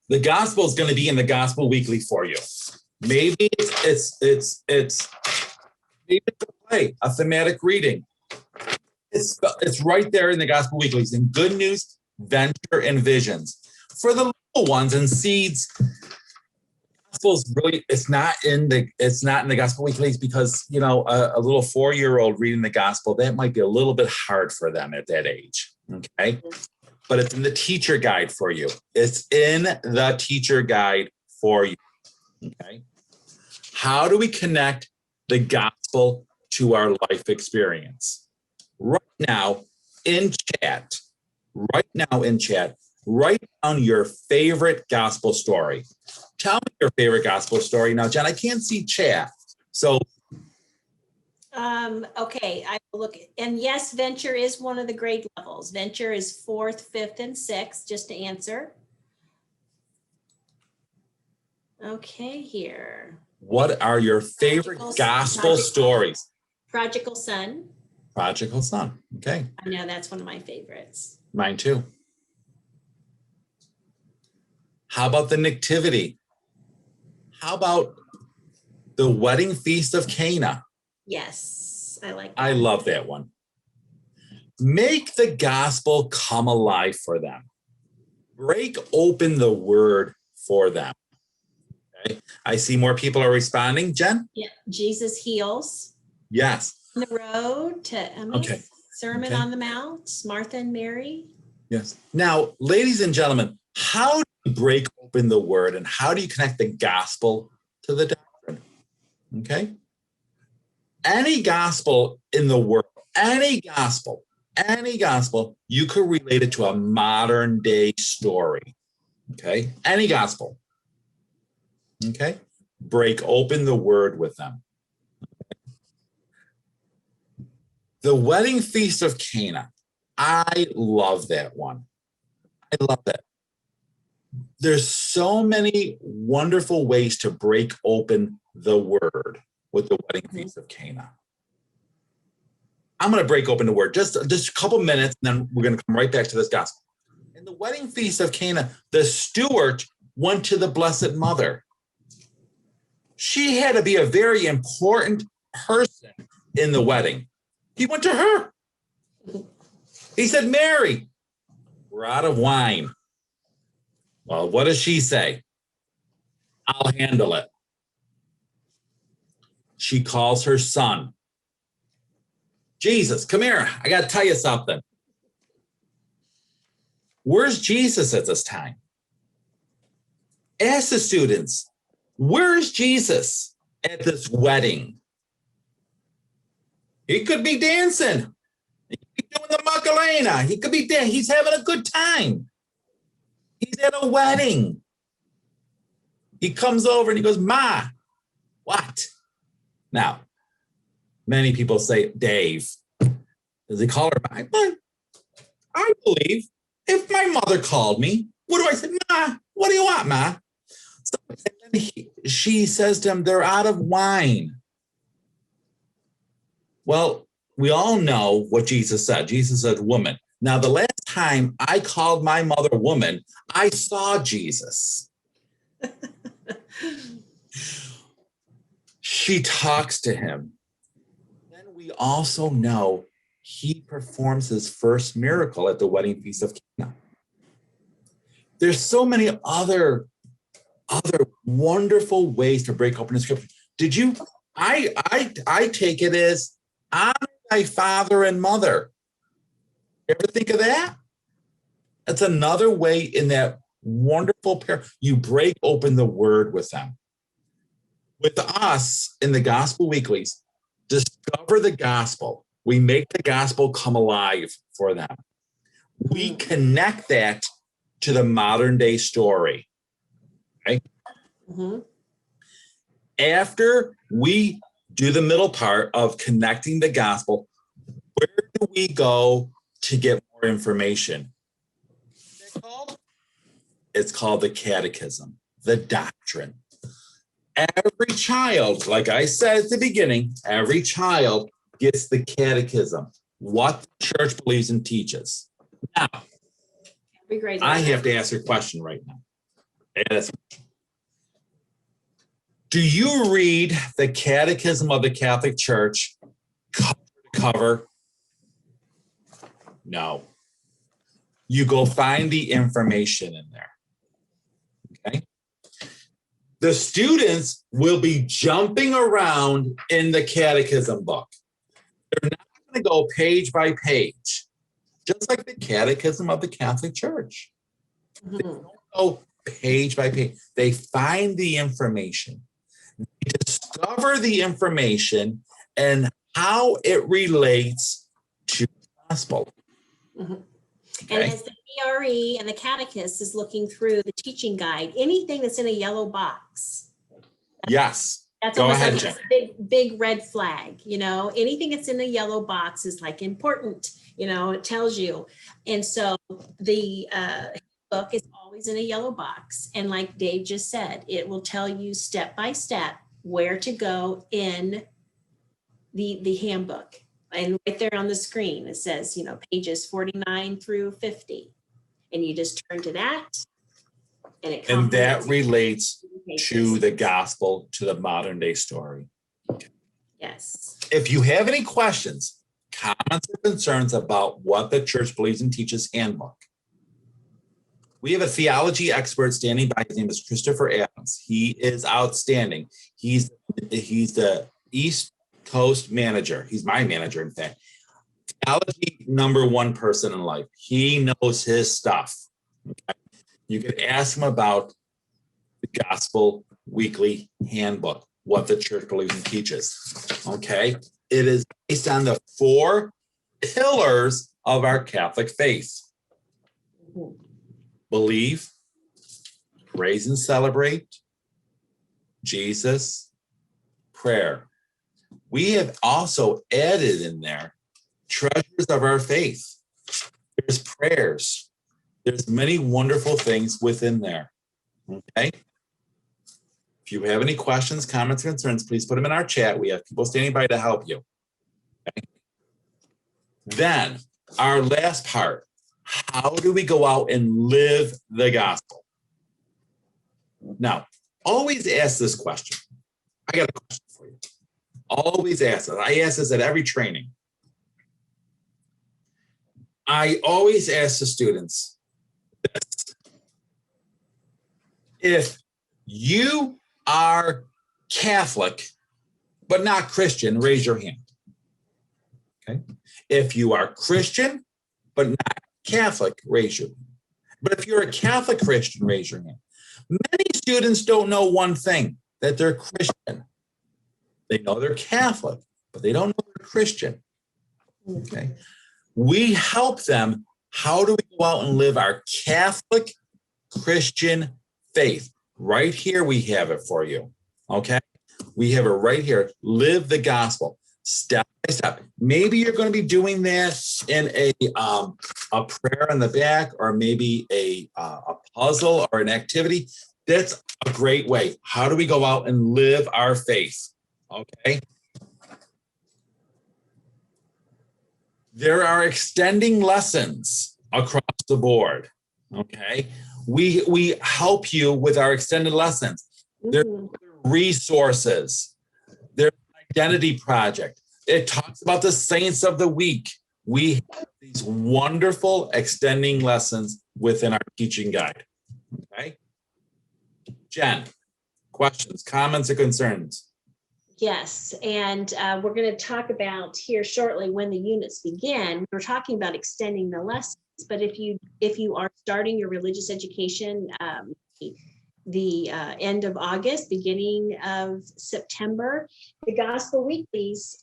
Speaker 1: the gospel is going to be in the Gospel Weekly for you. Maybe it's maybe it's a play, a thematic reading. It's right there in the Gospel Weeklies. In Good News, Venture, and Visions. For the little ones and seeds, gospel's really it's not in the Gospel Weeklies because a little 4-year-old reading the gospel, that might be a little bit hard for them at that age. Okay. But it's in the teacher guide for you. It's in the teacher guide for you. Okay. How do we connect the gospel to our life experience? Right now in chat, write down your favorite gospel story. Tell me your favorite gospel story. Now, Jen, I can't see chat. So
Speaker 2: okay, I will look. And yes, venture is one of the grade levels. Venture is 4th, 5th, and 6th, just to answer. Okay, here.
Speaker 1: What are your favorite gospel stories?
Speaker 2: Prodigal Son.
Speaker 1: Prodigal Son. Okay.
Speaker 2: I know that's one of my favorites.
Speaker 1: Mine too. How about the Nativity? How about the Wedding Feast of Cana?
Speaker 2: Yes, I like that.
Speaker 1: I love that one. Make the gospel come alive for them. Break open the word for them. Okay. I see more people are responding. Jen?
Speaker 2: Yeah, Jesus Heals.
Speaker 1: Yes.
Speaker 2: On the road to Emmaus, Sermon on the Mount, Martha and Mary.
Speaker 1: Yes. Now, ladies and gentlemen, how do break open the word. And how do you connect the gospel to the doctrine? Okay. Any gospel in the world, any gospel, you could relate it to a modern day story. Okay. Any gospel. Okay. Break open the word with them. The wedding feast of Cana. I love that one. I love that. There's so many wonderful ways to break open the word with the wedding feast of Cana. I'm going to break open the word just a couple minutes, and then we're going to come right back to this gospel. In the wedding feast of Cana, the steward went to the Blessed Mother. She had to be a very important person in the wedding. He went to her. He said, Mary, we're out of wine. Well, what does she say? I'll handle it. She calls her son. Jesus, come here. I got to tell you something. Where's Jesus at this time? Ask the students, where's Jesus at this wedding? He could be dancing. He could be doing the Macarena. He could be dancing. He's having a good time. He's at a wedding. He comes over and he goes, Ma, what? Now, many people say, Dave. Does he call her Ma? But I believe if my mother called me, what do I say? Ma, what do you want, Ma? So she says to him, they're out of wine. Well, we all know what Jesus said. Jesus said, woman. Now, the last time I called my mother woman, I saw Jesus. She talks to him. Then we also know he performs his first miracle at the wedding feast of Cana. There's so many other wonderful ways to break open the scripture. Did you? I take it as honor thy father and mother. You ever think of that? That's another way in that wonderful pair. You break open the word with them. With us in the Gospel Weeklies, discover the gospel. We make the gospel come alive for them. We connect that to the modern day story. Okay? Mm-hmm. After we do the middle part of connecting the gospel, where do we go to get more information? What's it called? It's called the Catechism, the doctrine. Every child, like I said at the beginning, every child gets the Catechism, what the church believes and teaches. Now, I have to ask a question right now. Do you read the Catechism of the Catholic Church cover to cover? No. You go find the information in there. Okay? The students will be jumping around in the Catechism book. They're not going to go page by page, just like the Catechism of the Catholic Church. They don't go page by page. They find the information. They discover the information and how it relates to the gospel.
Speaker 2: Mm-hmm. Okay. And as the BRE and the catechist is looking through the teaching guide, anything that's in a yellow box.
Speaker 1: Yes.
Speaker 2: That's
Speaker 1: go ahead, Jen.
Speaker 2: a big red flag. You know, anything that's in the yellow box is like important, you know, it tells you. And so the book is always in a yellow box. And like Dave just said, it will tell you step by step where to go in the handbook. And right there on the screen, it says, you know, pages 49 through 50. And you just turn to that. And
Speaker 1: that relates to the gospel, to the modern day story.
Speaker 2: Yes.
Speaker 1: If you have any questions, comments, or concerns about what the church believes and teaches handbook, we have a theology expert standing by. His name is Christopher Adams. He is outstanding. He's the East Coast manager. He's my manager, in fact. Theology #1 person in life. He knows his stuff. Okay? You could ask them about the Gospel Weekly Handbook, what the church believes and teaches. Okay? It is based on the 4 pillars of our Catholic faith. Believe, praise and celebrate, Jesus, prayer. We have also added in there treasures of our faith. There's prayers. There's many wonderful things within there. Okay? If you have any questions, comments, concerns, please put them in our chat. We have people standing by to help you. Okay? Then, our last part, how do we go out and live the gospel? Now, always ask this question. I got a question for you. Always ask it. I ask this at every training. I always ask the students this. If you are Catholic, but not Christian, raise your hand. Okay. If you are Christian, but not Catholic, raise your hand. But if you're a Catholic Christian, raise your hand. Many students don't know one thing, that they're Christian. They know they're Catholic, but they don't know they're Christian. Okay. We help them. How do we go out and live our Catholic Christian faith? Right here, we have it for you. Okay. We have it right here. Live the gospel step by step. Maybe you're going to be doing that in a prayer on the back, or maybe a puzzle or an activity. That's a great way. How do we go out and live our faith? Okay. There are extending lessons across the board. Okay. We help you with our extended lessons. There are resources. There's an identity project. It talks about the saints of the week. We have these wonderful extending lessons within our teaching guide. Okay. Jen, questions, comments, or concerns?
Speaker 2: Yes, and we're going to talk about here shortly when the units begin. We're talking about extending the lessons, but if you are starting your religious education the end of August, beginning of September, the Gospel Weeklies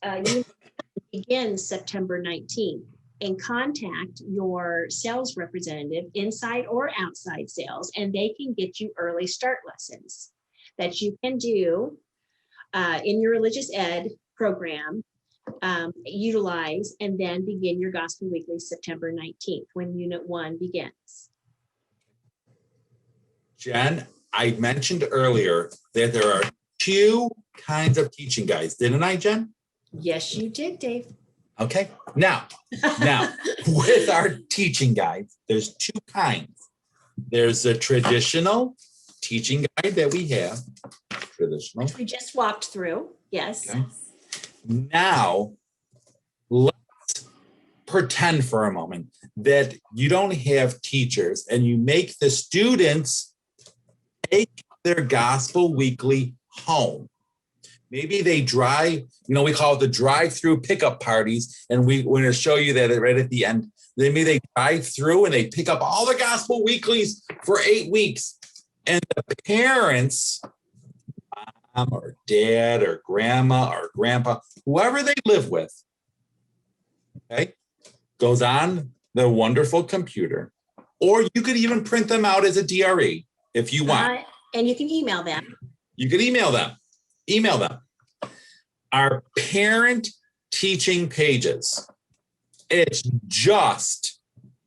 Speaker 2: begin September 19th. And contact your sales representative, inside or outside sales, and they can get you early start lessons that you can do in your religious ed program, utilize, and then begin your Gospel Weekly September 19th when Unit 1 begins.
Speaker 1: Jen, I mentioned earlier that there are 2 kinds of teaching guides, didn't I, Jen?
Speaker 2: Yes, you did, Dave.
Speaker 1: Okay. Now, with our teaching guides, there's 2 kinds. There's the traditional teaching guide that we have. Traditional.
Speaker 2: Which we just walked through. Yes.
Speaker 1: Okay. Now, let's pretend for a moment that you don't have teachers and you make the students take their Gospel Weekly home. Maybe they drive, we call it the drive-through pickup parties, and we're going to show you that right at the end. Maybe they drive through and they pick up all the Gospel Weeklies for 8 weeks. And the parents, mom or dad or grandma or grandpa, whoever they live with, okay, goes on the wonderful computer. Or you could even print them out as a DRE if you want.
Speaker 2: And you can email them.
Speaker 1: You can email them. Email them. Our parent teaching pages. It's just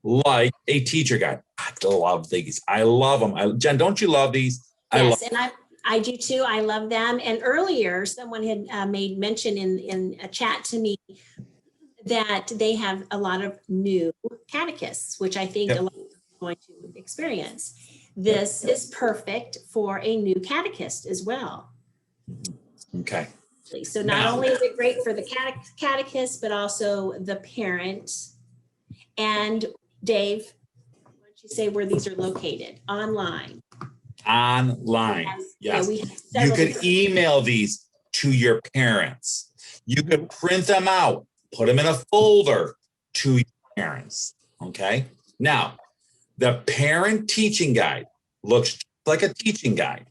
Speaker 1: like a teacher guide. I love these. I love them. Jen, don't you love these?
Speaker 2: Yes, and I do too. I love them. And earlier, someone had made mention in a chat to me that they have a lot of new catechists, which I think a lot of people are going to experience. This is perfect for a new catechist as well.
Speaker 1: Okay.
Speaker 2: So not only is it great for the catechist, but also the parent. And Dave, why don't you say where these are located? Online.
Speaker 1: Online. Yes.
Speaker 2: Yeah,
Speaker 1: you could email these to your parents. You could print them out, put them in a folder to your parents. Okay. Now, The parent teaching guide looks just like a teaching guide.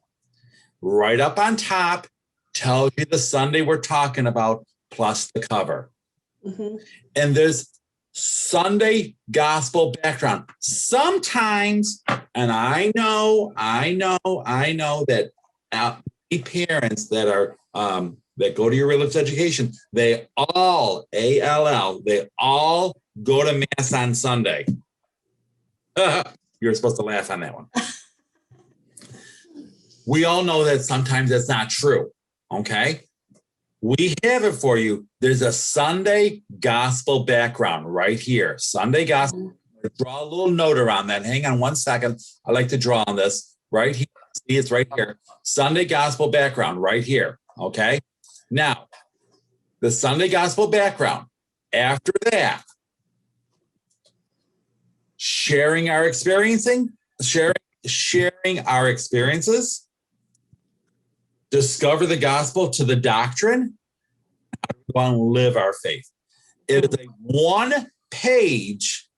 Speaker 1: Right up on top tells you the Sunday we're talking about plus the cover.
Speaker 2: Mhm.
Speaker 1: And there's Sunday gospel background. Sometimes, and I know that parents that are that go to your religious education, they all they all go to mass on Sunday. You're supposed to laugh on that one. We all know that sometimes that's not true. Okay. We have it for you. There's a Sunday gospel background right here. Sunday gospel. Draw a little note around that. Hang on 1 second. I like to draw on this right here. See, it's right here. Sunday gospel background right here. Okay. Now, the Sunday gospel background. After that, sharing our experiences, discover the gospel to the doctrine, how do we want to live our faith. It is a 1-page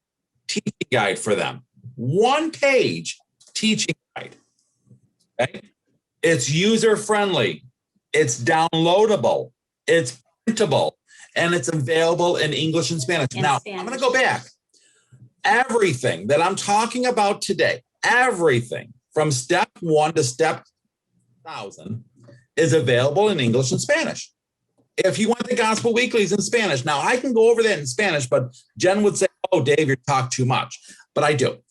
Speaker 1: teaching guide for them. 1-page teaching guide. Okay? It's user-friendly. It's downloadable. It's printable. And it's available in English and Spanish. Now, I'm going to go back. Everything that I'm talking about today, everything from step 1 to step 1,000 is available in English and Spanish. If you want the Gospel Weeklies in Spanish, now I can go over that in Spanish, but Jen would say, oh, Dave, you talk too much. But I do.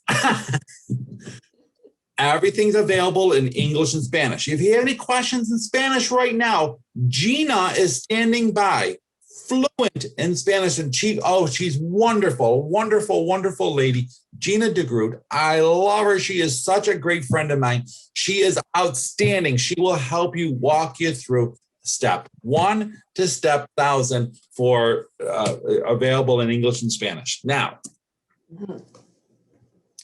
Speaker 1: Everything's available in English and Spanish. If you have any questions in Spanish right now, Gina is standing by, fluent in Spanish, and she's wonderful, wonderful, wonderful lady. Gina DeGroot. I love her. She is such a great friend of mine. She is outstanding. She will help you, walk you through step 1 to step 1,000 for available in English and Spanish. Now,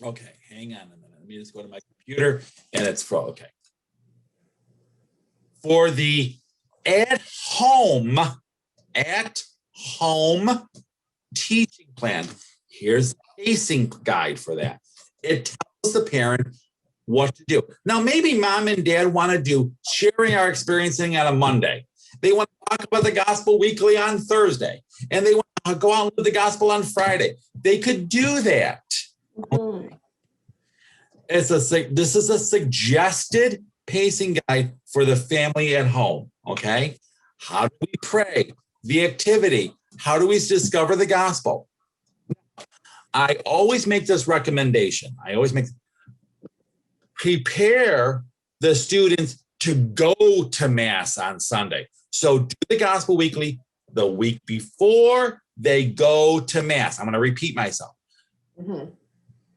Speaker 1: okay, hang on a minute. Let me just go to my computer and it's okay. For the at-home teaching plan, here's the pacing guide for that. It tells the parent what to do. Now, maybe mom and dad want to do sharing our experiencing on a Monday. They want to talk about the Gospel Weekly on Thursday, and they want to go out with the gospel on Friday. They could do that. This is a suggested pacing guide for the family at home. Okay. How do we pray? The activity. How do we discover the gospel? I always make this recommendation. Prepare the students to go to Mass on Sunday. So do the Gospel Weekly the week before they go to Mass. I'm going to repeat myself.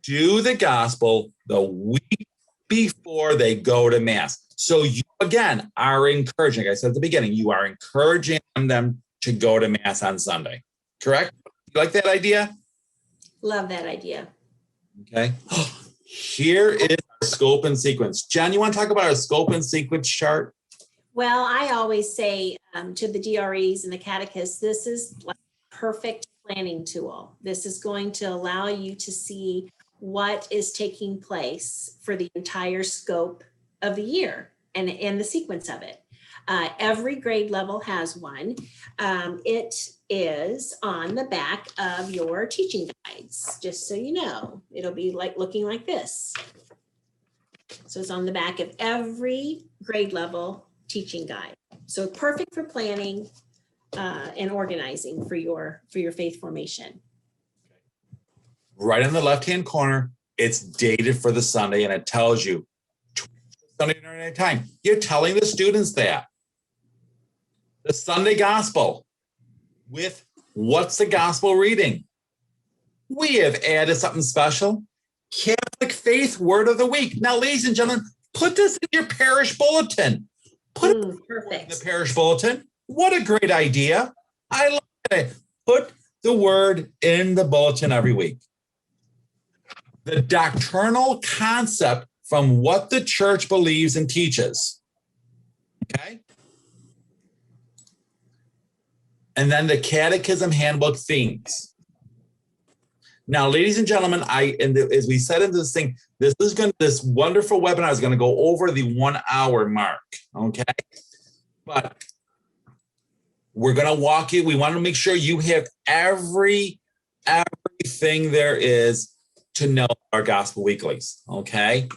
Speaker 1: Do the gospel the week before they go to Mass. So you, again, are encouraging, like I said at the beginning, you are encouraging them to go to Mass on Sunday. Correct? You like that idea?
Speaker 2: Love that idea.
Speaker 1: Okay. Here is our scope and sequence. Jen, you want to talk about our scope and sequence chart?
Speaker 2: Well, I always say to the DREs and the catechists, this is like a perfect planning tool. This is going to allow you to see what is taking place for the entire scope of the year and the sequence of it. Every grade level has one. It is on the back of your teaching guides, just so you know. It'll be like looking like this. So it's on the back of every grade level teaching guide. So perfect for planning and organizing for your faith formation.
Speaker 1: Right in the left-hand corner, it's dated for the Sunday, and it tells you Sunday night time. You're telling the students that. The Sunday Gospel with what's the Gospel reading? We have added something special. Catholic Faith Word of the Week. Now, ladies and gentlemen, put this in your parish bulletin. Put it in the parish bulletin. What a great idea. I love it. Put the word in the bulletin every week. The doctrinal concept from what the church believes and teaches. Okay? And then the Catechism Handbook themes. Now, ladies and gentlemen, as we said into this thing, this wonderful webinar is going to go over the 1 hour mark. Okay. But we're going to walk you. We want to make sure you have everything there is to know our gospel weeklies. Okay.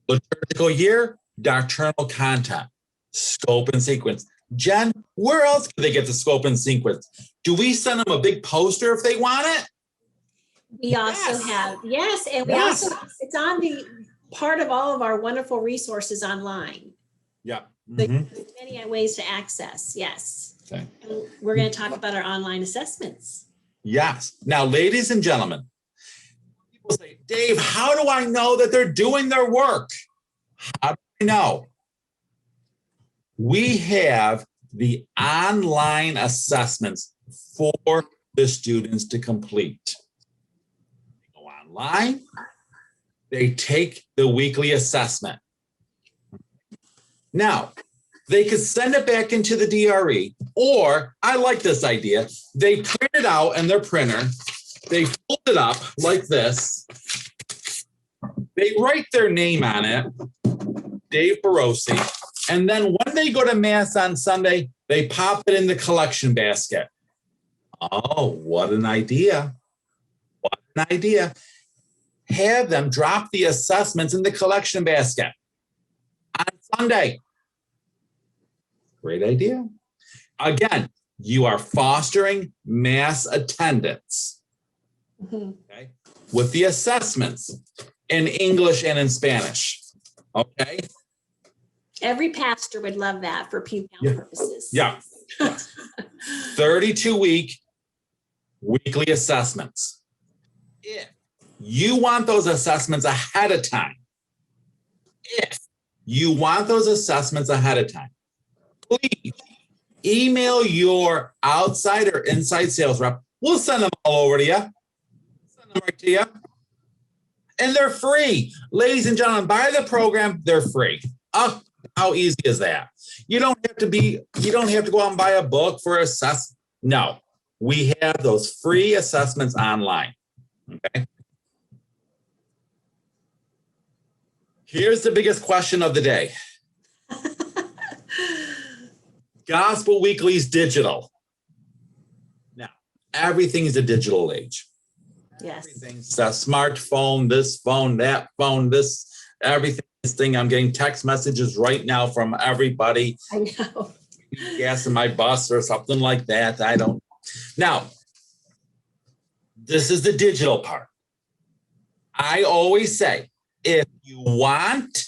Speaker 1: Liturgical year, doctrinal content, scope and sequence. Jen, where else can they get the scope and sequence? Do we send them a big poster if they want it?
Speaker 2: We also have, yes, and we also, it's on the part of all of our wonderful resources online.
Speaker 1: Yeah.
Speaker 2: There's many ways to access, yes.
Speaker 1: Okay.
Speaker 2: And we're going to talk about our online assessments.
Speaker 1: Yes. Now, ladies and gentlemen, people say, Dave, how do I know that they're doing their work? How do I know? We have the online assessments for the students to complete. They go online, they take the weekly assessment. Now, they could send it back into the DRE, or I like this idea. They print it out in their printer, they fold it up like this, they write their name on it, Dave Barocsi, and then when they go to Mass on Sunday, they pop it in the collection basket. Oh, what an idea. What an idea. Have them drop the assessments in the collection basket on Sunday. Great idea. Again, you are fostering Mass attendance, okay, with the assessments in English and in Spanish. Okay.
Speaker 2: Every pastor would love that for pew count purposes.
Speaker 1: Yeah. 32-week weekly assessments. If you want those assessments ahead of time, please email your outside or inside sales rep. We'll send them all over to you. Send them right to you. And they're free. Ladies and gentlemen, buy the program, they're free. Oh, how easy is that? You don't have to go out and buy a book for assess. No, we have those free assessments online. Okay. Here's the biggest question of the day. Gospel Weeklies digital. Now, everything is a digital age.
Speaker 2: Yes.
Speaker 1: Everything's a smartphone, this phone, that phone, this, everything. This thing. I'm getting text messages right now from everybody.
Speaker 2: I know.
Speaker 1: Gas in my bus or something like that. I don't. Now, this is the digital part. I always say, if you want,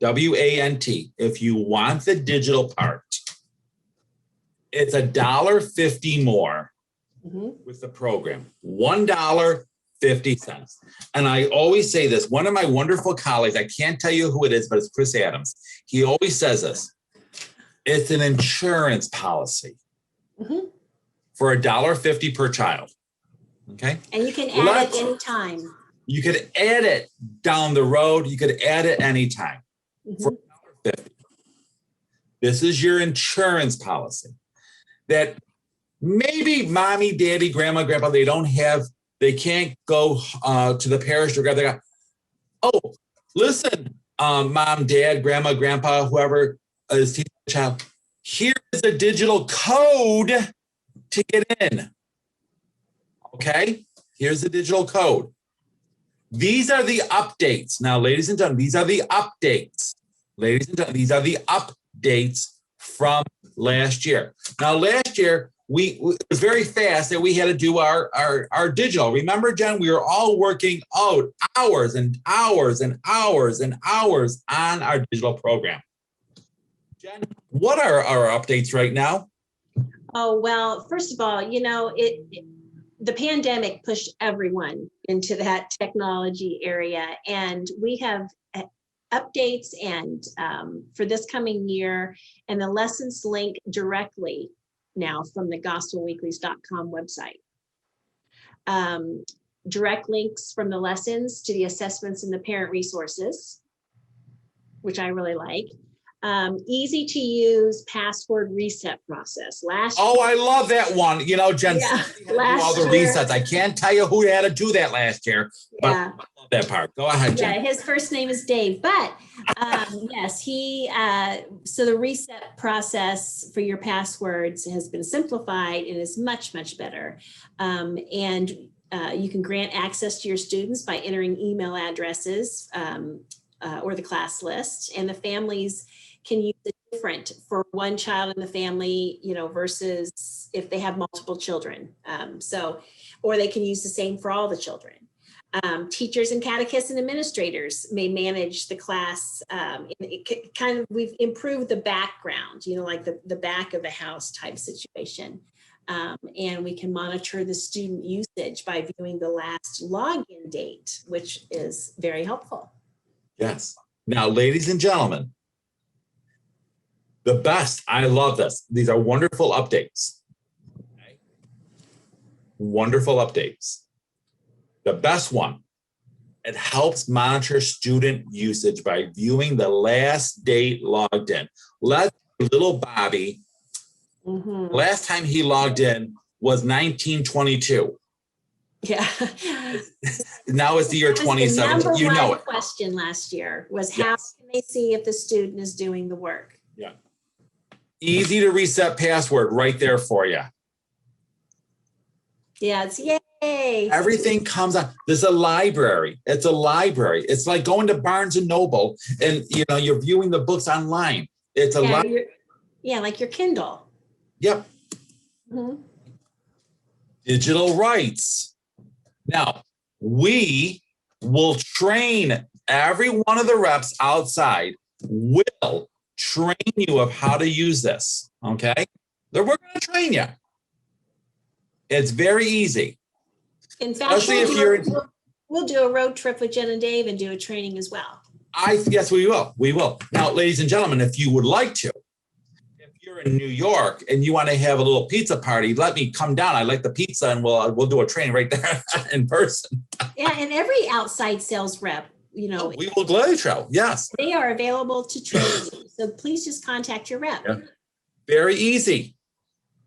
Speaker 1: W-A-N-T, if you want the digital part, it's $1.50 more with the program. $1.50. And I always say this, one of my wonderful colleagues, I can't tell you who it is, but it's Chris Adams. He always says this, it's an insurance policy for $1.50 per child. Okay.
Speaker 2: And you can add it anytime.
Speaker 1: You could add it down the road. You could add it anytime for $1.50. This is your insurance policy that maybe mommy, daddy, grandma, grandpa, they can't go to the parish to grab their. Oh, listen, mom, dad, grandma, grandpa, whoever is teaching the child, here is a digital code to get in. Okay, here's the digital code. These are the updates. Now, ladies and gentlemen, these are the updates. Ladies and gentlemen, these are the updates from last year. Now, last year, it was very fast that we had to do our digital. Remember, Jen, we were all working out hours and hours and hours and hours on our digital program. Jen, what are our updates right now?
Speaker 2: Oh, well, first of all, the pandemic pushed everyone into that technology area, and we have updates and for this coming year, and the lessons link directly now from the gospelweeklies.com website. Direct links from the lessons to the assessments and the parent resources, which I really like. Easy to use password reset process.
Speaker 1: Oh, I love that one. You know, Jen,
Speaker 2: Yeah,
Speaker 1: do all the resets. I can't tell you who had to do that last year, but I love that part. Go ahead, Jen.
Speaker 2: Yeah, his first name is Dave, but yes, so the reset process for your passwords has been simplified and is much, much better. And you can grant access to your students by entering email addresses or the class list, and the families can use it different for one child in the family, you know, versus if they have multiple children. Or they can use the same for all the children. Teachers and catechists and administrators may manage the class. We've improved the background, you know, like the back of the house type situation. And we can monitor the student usage by viewing the last login date, which is very helpful.
Speaker 1: Yes. Now, ladies and gentlemen, the best, I love this. These are wonderful updates. Okay. Wonderful updates. The best one, it helps monitor student usage by viewing the last date logged in. Let little Bobby, last time he logged in was 1922.
Speaker 2: Yeah.
Speaker 1: Now it's the year 2017. You know it.
Speaker 2: Question last year was how can they see if the student is doing the work?
Speaker 1: Yeah. Easy to reset password right there for you.
Speaker 2: Yeah, it's yay.
Speaker 1: Everything comes on. There's a library. It's a library. It's like going to Barnes and Noble and, you know, you're viewing the books online. It's a library.
Speaker 2: Yeah, like your Kindle.
Speaker 1: Yep. Digital rights. Now, we will train every one of the reps outside will train you of how to use this, okay? We're going to train you. It's very easy.
Speaker 2: In fact, we'll do a road trip with Jen and Dave and do a training as well.
Speaker 1: Yes, we will. We will. Now, ladies and gentlemen, if you would like to, if you're in New York and you want to have a little pizza party, let me come down. I like the pizza and we'll do a training right there in person.
Speaker 2: Yeah, and every outside sales rep, you know,
Speaker 1: we will gladly travel. Yes.
Speaker 2: They are available to train you. So please just contact your rep.
Speaker 1: Yeah. Very easy.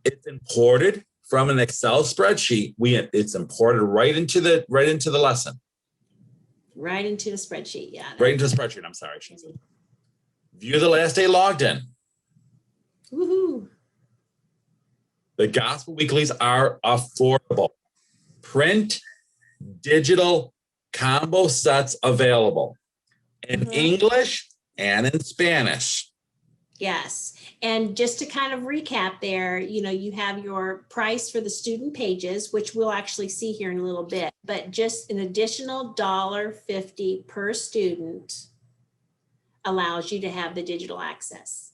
Speaker 1: It's imported from an Excel spreadsheet. It's imported right into the lesson.
Speaker 2: Right into the spreadsheet, yeah.
Speaker 1: Right into the spreadsheet. I'm sorry. View the last day logged in.
Speaker 2: Woohoo.
Speaker 1: The Gospel Weeklies are affordable. Print, digital, combo sets available in English and in Spanish.
Speaker 2: Yes. And just to kind of recap there, you know, you have your price for the student pages, which we'll actually see here in a little bit, but just an additional $1.50 per student allows you to have the digital access.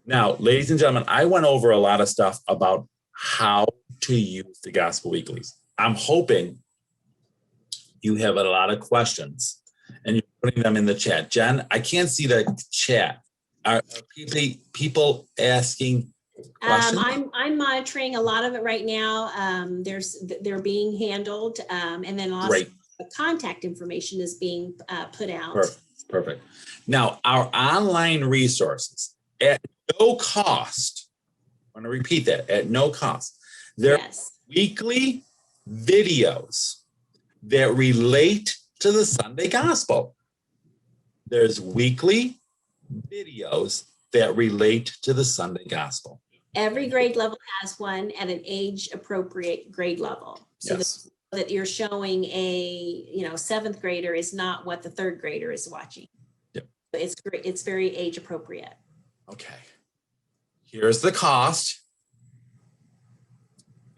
Speaker 1: Now, ladies and gentlemen, I went over a lot of stuff about how to use the Gospel Weeklies. I'm hoping you have a lot of questions and you're putting them in the chat. Jen, I can't see the chat. Are people asking questions?
Speaker 2: I'm monitoring a lot of it right now. They're being handled, and then also the contact information is being put out.
Speaker 1: Perfect. Now, our online resources at no cost. I want to repeat that, at no cost. There are weekly videos that relate to the Sunday Gospel. There's weekly videos that relate to the Sunday Gospel.
Speaker 2: Every grade level has one at an age appropriate grade level. So that you're showing a, 7th grader is not what the 3rd grader is watching.
Speaker 1: Yep.
Speaker 2: It's great. It's very age appropriate.
Speaker 1: Okay. Here's the cost.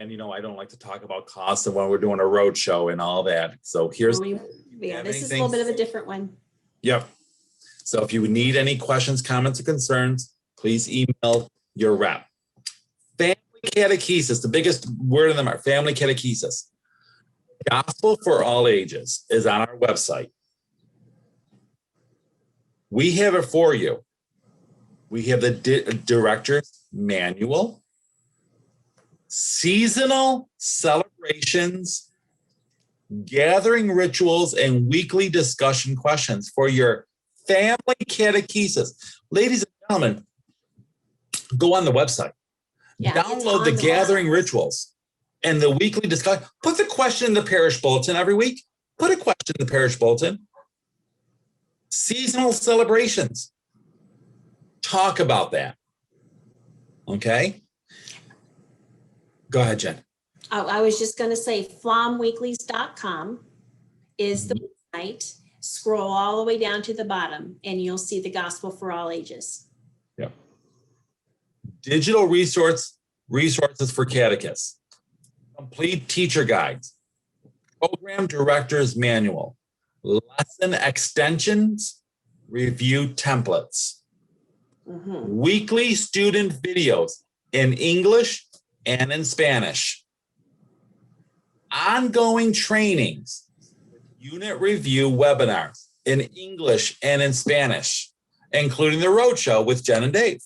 Speaker 1: And I don't like to talk about costs when we're doing a road show and all that. So here's
Speaker 2: this is a little bit of a different one.
Speaker 1: Yep. So if you need any questions, comments, or concerns, please email your rep. Family catechesis, the biggest word in them are family catechesis. Gospel for all ages is on our website. We have it for you. We have the director's manual, seasonal celebrations, gathering rituals, and weekly discussion questions for your Family catechesis. Ladies and gentlemen, go on the website.
Speaker 2: Yeah,
Speaker 1: Download the gathering rituals and the weekly discussion. Put the question in the parish bulletin every week. Put a question in the parish bulletin. Seasonal celebrations. Talk about that. Okay? Go ahead, Jen.
Speaker 2: I was just going to say pflaumweeklies.com is the website. Scroll all the way down to the bottom and you'll see the gospel for all ages.
Speaker 1: Yeah. Digital resources for catechists. Complete teacher guides. Program director's manual. Lesson extensions. Review templates. Weekly student videos in English and in Spanish. Ongoing trainings. Unit review webinars in English and in Spanish, including the roadshow with Jen and Dave.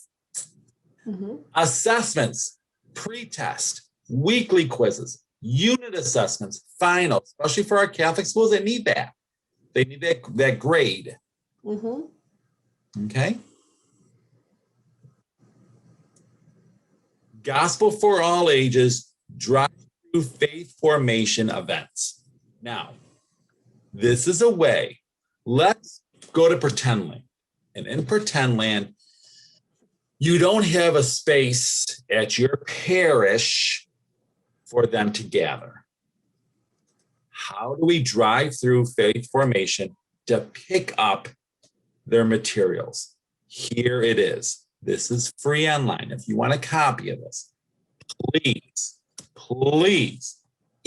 Speaker 1: Assessments, pre-test, weekly quizzes, unit assessments, final, especially for our Catholic schools that need that. They need that grade. Okay. Gospel for all ages, drive-through faith formation events. Now, this is a way. Let's go to pretend land. And in pretend land, you don't have a space at your parish for them to gather. How do we drive through faith formation to pick up their materials? Here it is. This is free online. If you want a copy of this, please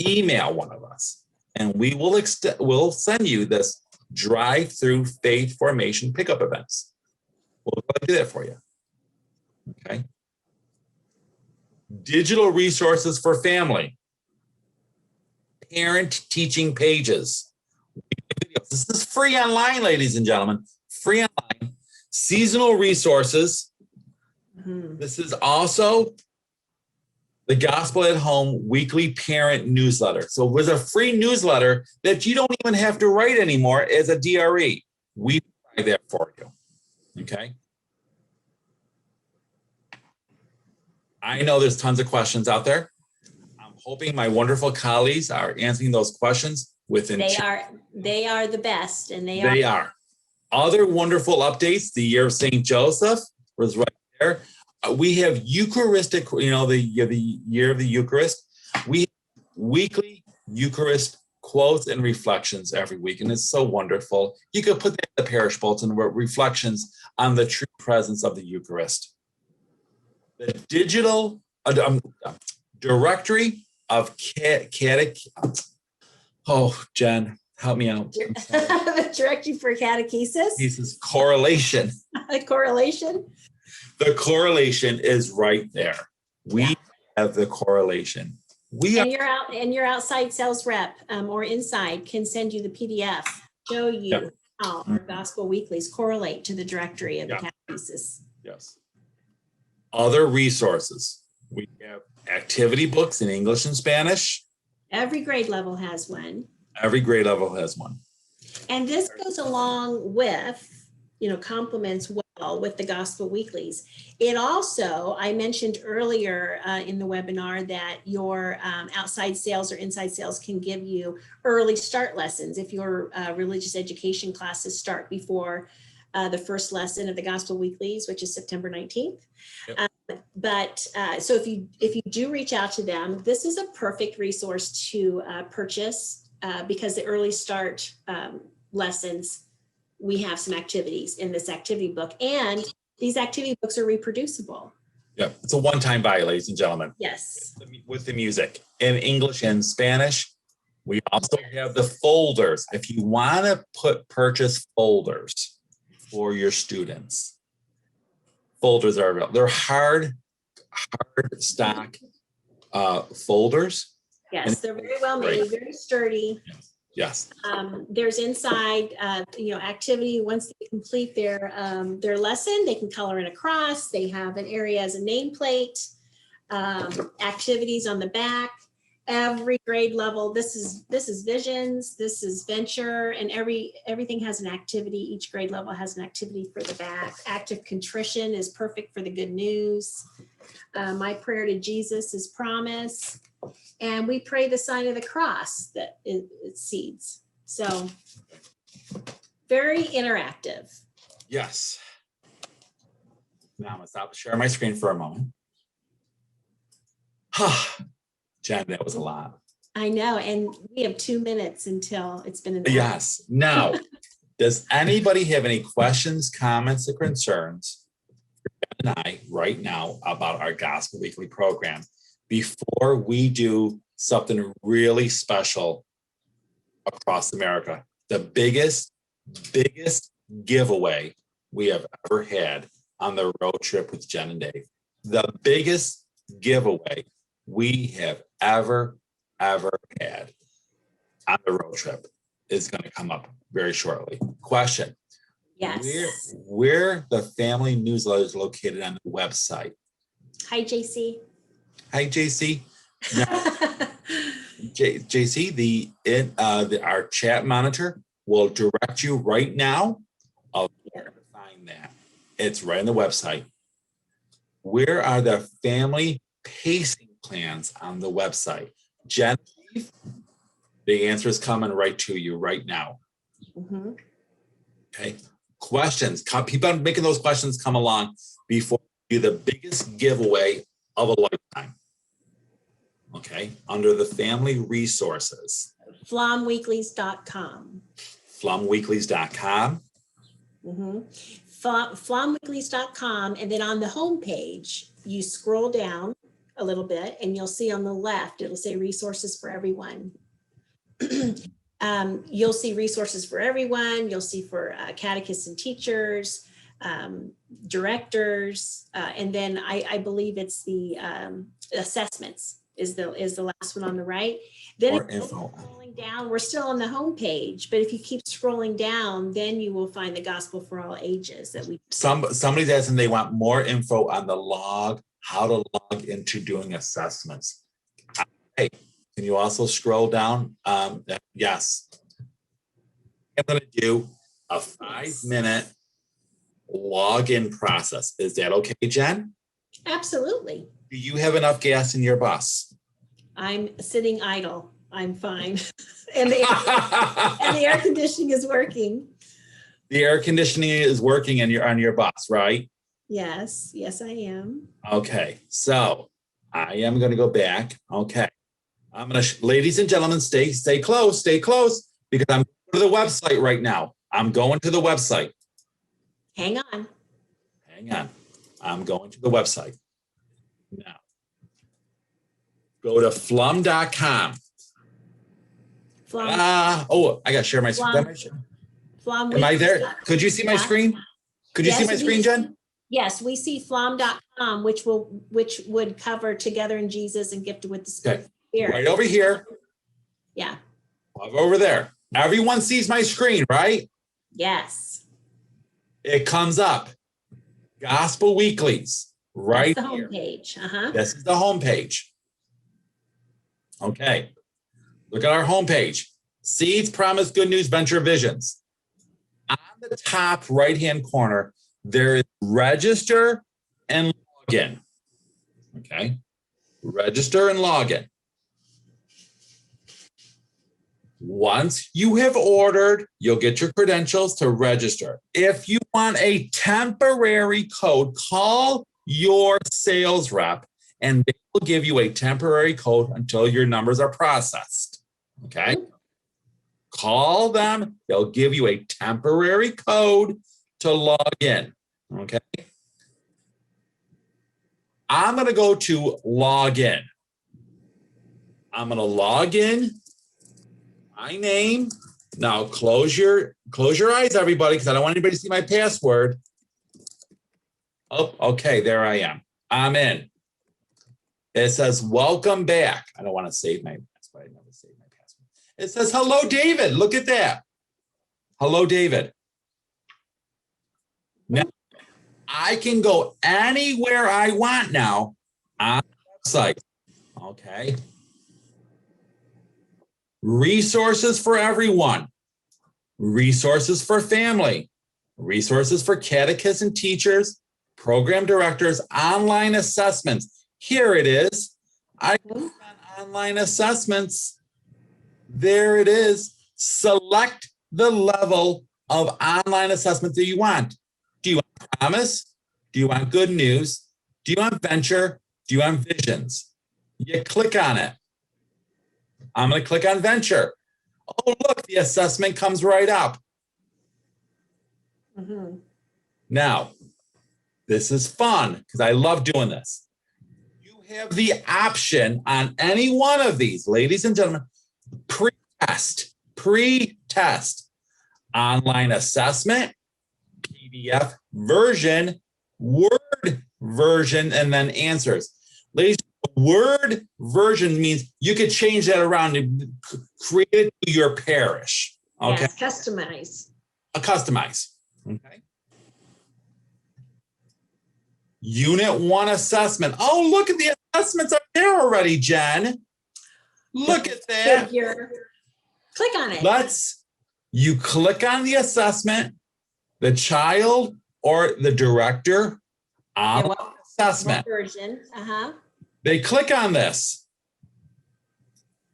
Speaker 1: email one of us and we will we'll send you this drive-through faith formation pickup events. We'll do that for you. Okay. Digital resources for family. Parent teaching pages. This is free online, ladies and gentlemen. Free online. Seasonal resources. This is also the Gospel at Home weekly parent newsletter. So it was a free newsletter that you don't even have to write anymore as a DRE. We provide that for you. Okay. I know there's tons of questions out there. I'm hoping my wonderful colleagues are answering those questions within.
Speaker 2: They are the best, and
Speaker 1: they are. Other wonderful updates. The year of St. Joseph was right there. We have Eucharistic, the year of the Eucharist. We have weekly Eucharist quotes and reflections every week, and it's so wonderful. You could put that in the parish bulletin, where reflections on the true presence of the Eucharist. The digital directory of oh, Jen, help me out.
Speaker 2: The directory for catechesis.
Speaker 1: This is correlation.
Speaker 2: Correlation.
Speaker 1: The correlation is right there. We have the correlation.
Speaker 2: Your outside sales rep or inside can send you the PDF, show you how our gospel weeklies correlate to the directory of the catechesis.
Speaker 1: Yes. Other resources. We have activity books in English and Spanish.
Speaker 2: Every grade level has one.
Speaker 1: Every grade level has one.
Speaker 2: And this goes along with, complements well with the gospel weeklies. It also, I mentioned earlier in the webinar that your outside sales or inside sales can give you early start lessons if your religious education classes start before the first lesson of the gospel weeklies, which is September 19th. Yep. So if you do reach out to them, this is a perfect resource to purchase because the early start lessons, we have some activities in this activity book, and these activity books are reproducible.
Speaker 1: Yeah, it's a one-time buy, ladies and gentlemen.
Speaker 2: Yes.
Speaker 1: With the music in English and Spanish. We also have the folders. If you want to purchase folders for your students, folders are available. They're hard stock folders.
Speaker 2: Yes, they're very well made, very sturdy.
Speaker 1: Yes.
Speaker 2: There's inside, activity. Once they complete their lesson, they can color in a cross. They have an area as a nameplate, activities on the back. every grade level. This is visions, this is venture, and everything has an activity. Each grade level has an activity for the back. Active contrition is perfect for the good news. My prayer to Jesus is promise. And we pray the sign of the cross that it seeds. So very interactive.
Speaker 1: Yes. Now I'm gonna stop sharing my screen for a moment. Jen, that was a lot.
Speaker 2: I know, and we have 2 minutes until it's been an hour.
Speaker 1: Yes. Now, does anybody have any questions, comments, or concerns for Jen and I right now about our Gospel Weekly program before we do something really special across America? The biggest giveaway we have ever had on the road trip with Jen and Dave. The biggest giveaway we have ever had on the road trip is going to come up very shortly. Question.
Speaker 2: Yes.
Speaker 1: Where the family newsletter is located on the website.
Speaker 2: Hi, JC.
Speaker 1: Hi, JC. Now, JC, our chat monitor will direct you right now of where to find that. It's right on the website. Where are the family pacing plans on the website? Jen, the answer is coming right to you right now.
Speaker 2: Mm-hmm.
Speaker 1: Okay. Questions. Keep on making those questions come along before you do the biggest giveaway of a lifetime. Okay. Under the family resources.
Speaker 2: Pflaumweeklies.com.
Speaker 1: Pflaumweeklies.com.
Speaker 2: Mm-hmm. Pflaumweeklies.com, and then on the homepage, you scroll down a little bit and you'll see on the left, it'll say resources for everyone. You'll see resources for everyone. You'll see for catechists and teachers, directors, and then I believe it's the assessments is the last one on the right. Then if you keep scrolling down, we're still on the homepage, but if you keep scrolling down, then you will find the Gospel for All Ages that we.
Speaker 1: Somebody's asking they want more info on the log, how to log into doing assessments. Hey, can you also scroll down? Yes. I'm going to do a 5-minute login process. Is that okay, Jen?
Speaker 2: Absolutely.
Speaker 1: Do you have enough gas in your bus?
Speaker 2: I'm sitting idle. I'm fine. and the air conditioning is working.
Speaker 1: The air conditioning is working and you're on your bus, right?
Speaker 2: Yes, I am.
Speaker 1: Okay, so I am going to go back. Okay, I'm going to, ladies and gentlemen, stay close, because I'm going to the website right now. I'm going to the website.
Speaker 2: Hang on.
Speaker 1: I'm going to the website now. Go to Pflaum.com. I got to share my screen. Am I there? Could you see my screen? Could you see my screen, Jen?
Speaker 2: Yes, we see Pflaum.com, which would cover Together in Jesus and Gifted with the Spirit.
Speaker 1: Okay. Right over here.
Speaker 2: Yeah.
Speaker 1: Over there. Everyone sees my screen, right?
Speaker 2: Yes.
Speaker 1: It comes up. Gospel Weeklies. Right.
Speaker 2: That's the homepage. Uh-huh.
Speaker 1: This is the homepage. Okay. Look at our homepage. Seeds, Promise, Good News, Venture, Visions. On the top right-hand corner, there is register and login. Okay. Register and login. Once you have ordered, you'll get your credentials to register. If you want a temporary code, call your sales rep and they will give you a temporary code until your numbers are processed. Okay. Call them. They'll give you a temporary code to log in. Okay. I'm going to go to login. I'm going to log in. My name. Now close your eyes, everybody, because I don't want anybody to see my password. Oh, okay. There I am. I'm in. It says, welcome back. I don't want to save my password. I never save my password. It says, hello, David. Look at that. Hello, David. Now, I can go anywhere I want now on the website. Okay. resources for everyone, resources for family, resources for catechists and teachers, program directors, online assessments. Here it is. I click on online assessments. There it is. Select the level of online assessment that you want. Do you want promise? Do you want good news? Do you want venture? Do you want visions? You click on it. I'm going to click on venture. Oh, look, the assessment comes right up. Now, this is fun because I love doing this. You have the option on any one of these, ladies and gentlemen, pre-test, online assessment, PDF version, Word version, and then answers. Ladies, Word version means you could change that around and create it to your parish. Okay.
Speaker 2: Yes, customize.
Speaker 1: Customize. Okay. Unit 1 assessment. Oh, look at the assessments up there already, Jen. Look at that.
Speaker 2: Click on it.
Speaker 1: You click on the assessment, the child or the director on assessment.
Speaker 2: What version?
Speaker 1: They click on this.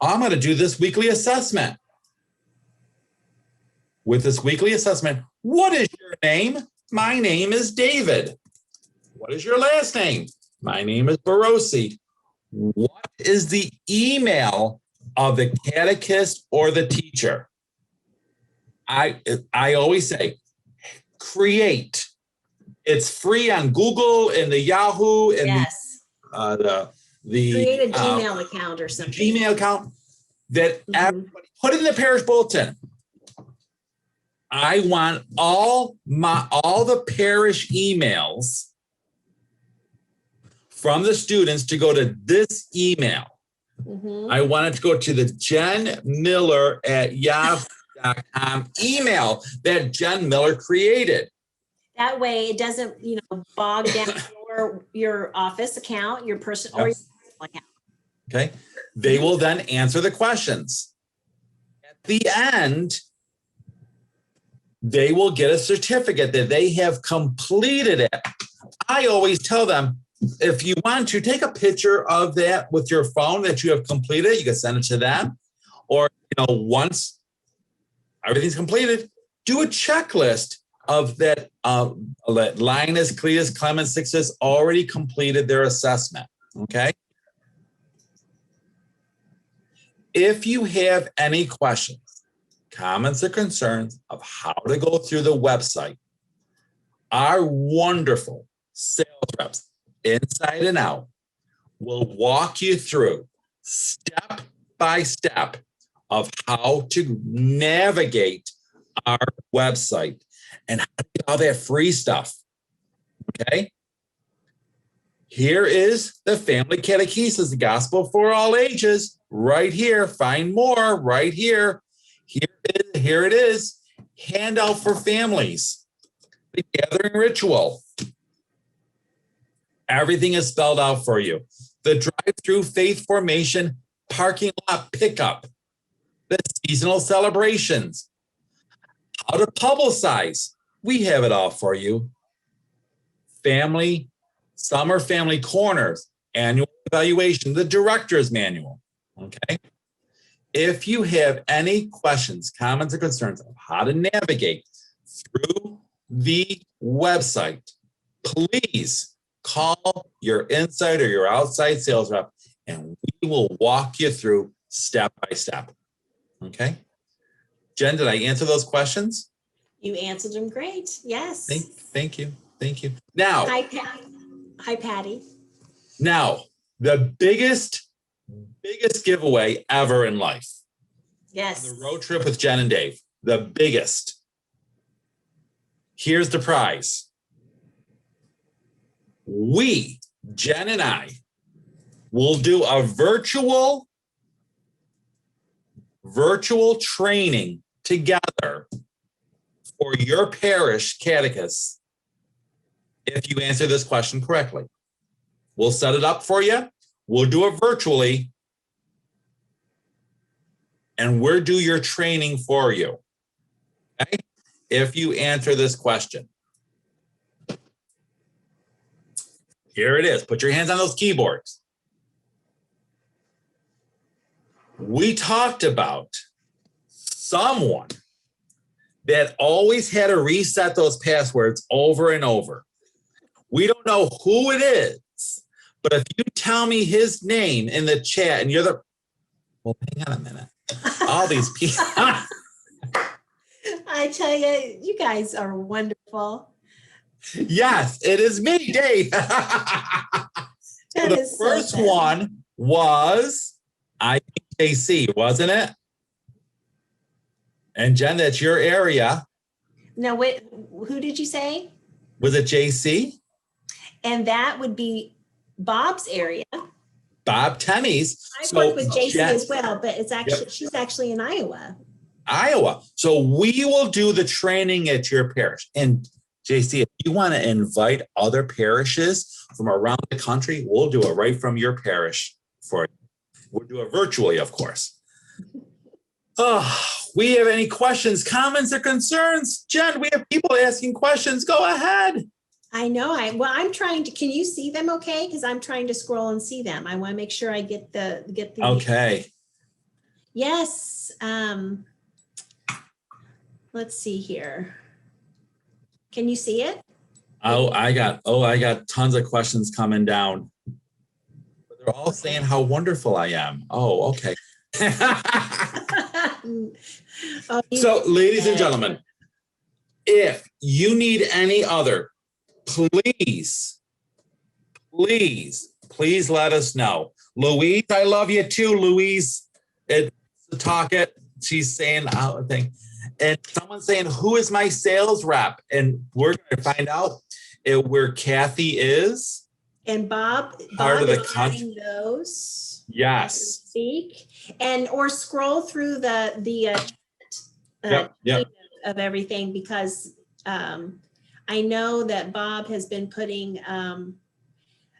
Speaker 1: I'm going to do this weekly assessment. With this weekly assessment, what is your name? My name is David. What is your last name? My name is Barocsi. What is the email of the catechist or the teacher? I always say, create. It's free on Google and the Yahoo and the
Speaker 2: create a Gmail account or something.
Speaker 1: Gmail account that everybody put in the parish bulletin. I want all the parish emails from the students to go to this email. I want it to go to the Jen Miller at yahoo.com email that Jen Miller created.
Speaker 2: That way it doesn't, bog down your office account, your personal or your account.
Speaker 1: Okay. They will then answer the questions. At the end, they will get a certificate that they have completed it. I always tell them, if you want to take a picture of that with your phone that you have completed, you can send it to them. Or, once everything's completed, do a checklist of that. Linus, Cletus, Clement, Sixtus already completed their assessment. Okay. If you have any questions, comments, or concerns of how to go through the website, our wonderful sales reps, inside and out, will walk you through step by step of how to navigate our website and how to get all that free stuff. Okay. Here is the Family Catechesis, the Gospel for all ages, right here. Find more right here. Here it is. Handout for families. The gathering ritual. Everything is spelled out for you. The drive-through faith formation parking lot pickup. The seasonal celebrations. How to publicize. We have it all for you. Summer family corners, annual evaluation, the director's manual. Okay. If you have any questions, comments, or concerns of how to navigate through the website, please call your inside or your outside sales rep, and we will walk you through step by step. Okay. Jen, did I answer those questions?
Speaker 2: You answered them great. Yes.
Speaker 1: Thank you. Now,
Speaker 2: hi, Patty.
Speaker 1: Now, the biggest giveaway ever in life.
Speaker 2: Yes.
Speaker 1: The road trip with Jen and Dave. The biggest. Here's the prize. We, Jen and I, will do a virtual training together for your parish catechist if you answer this question correctly. We'll set it up for you. We'll do it virtually. and we'll do your training for you. Okay? If you answer this question. Here it is. Put your hands on those keyboards. We talked about someone that always had to reset those passwords over and over. We don't know who it is, but if you tell me his name in the chat and you're the, well, hang on a minute. All these people.
Speaker 2: I tell you, you guys are wonderful.
Speaker 1: Yes, it is me, Dave. So the first one was, I think, JC, wasn't it? And Jen, that's your area.
Speaker 2: Now, wait, who did you say?
Speaker 1: Was it JC?
Speaker 2: And that would be Bob's area.
Speaker 1: Bob Temmy's.
Speaker 2: I work with JC as well, but it's actually she's actually in Iowa.
Speaker 1: Iowa. So we will do the training at your parish. And JC, if you want to invite other parishes from around the country, we'll do it right from your parish for you. We'll do it virtually, of course. Oh, we have any questions, comments, or concerns? Jen, we have people asking questions. Go ahead.
Speaker 2: I know. I'm trying to. Can you see them? Okay, because I'm trying to scroll and see them. I want to make sure I get the.
Speaker 1: Okay.
Speaker 2: Yes. Let's see here. Can you see it?
Speaker 1: I got tons of questions coming down. They're all saying how wonderful I am. Oh, okay. So, ladies and gentlemen, if you need any other, please let us know. Louise, I love you too, Louise. She's saying thing. And someone's saying, who is my sales rep? And we're going to find out where Kathy is.
Speaker 2: And Bob
Speaker 1: Part of
Speaker 2: is
Speaker 1: the country.
Speaker 2: Those.
Speaker 1: Yes.
Speaker 2: Speak or scroll through the of everything, because I know that Bob has been putting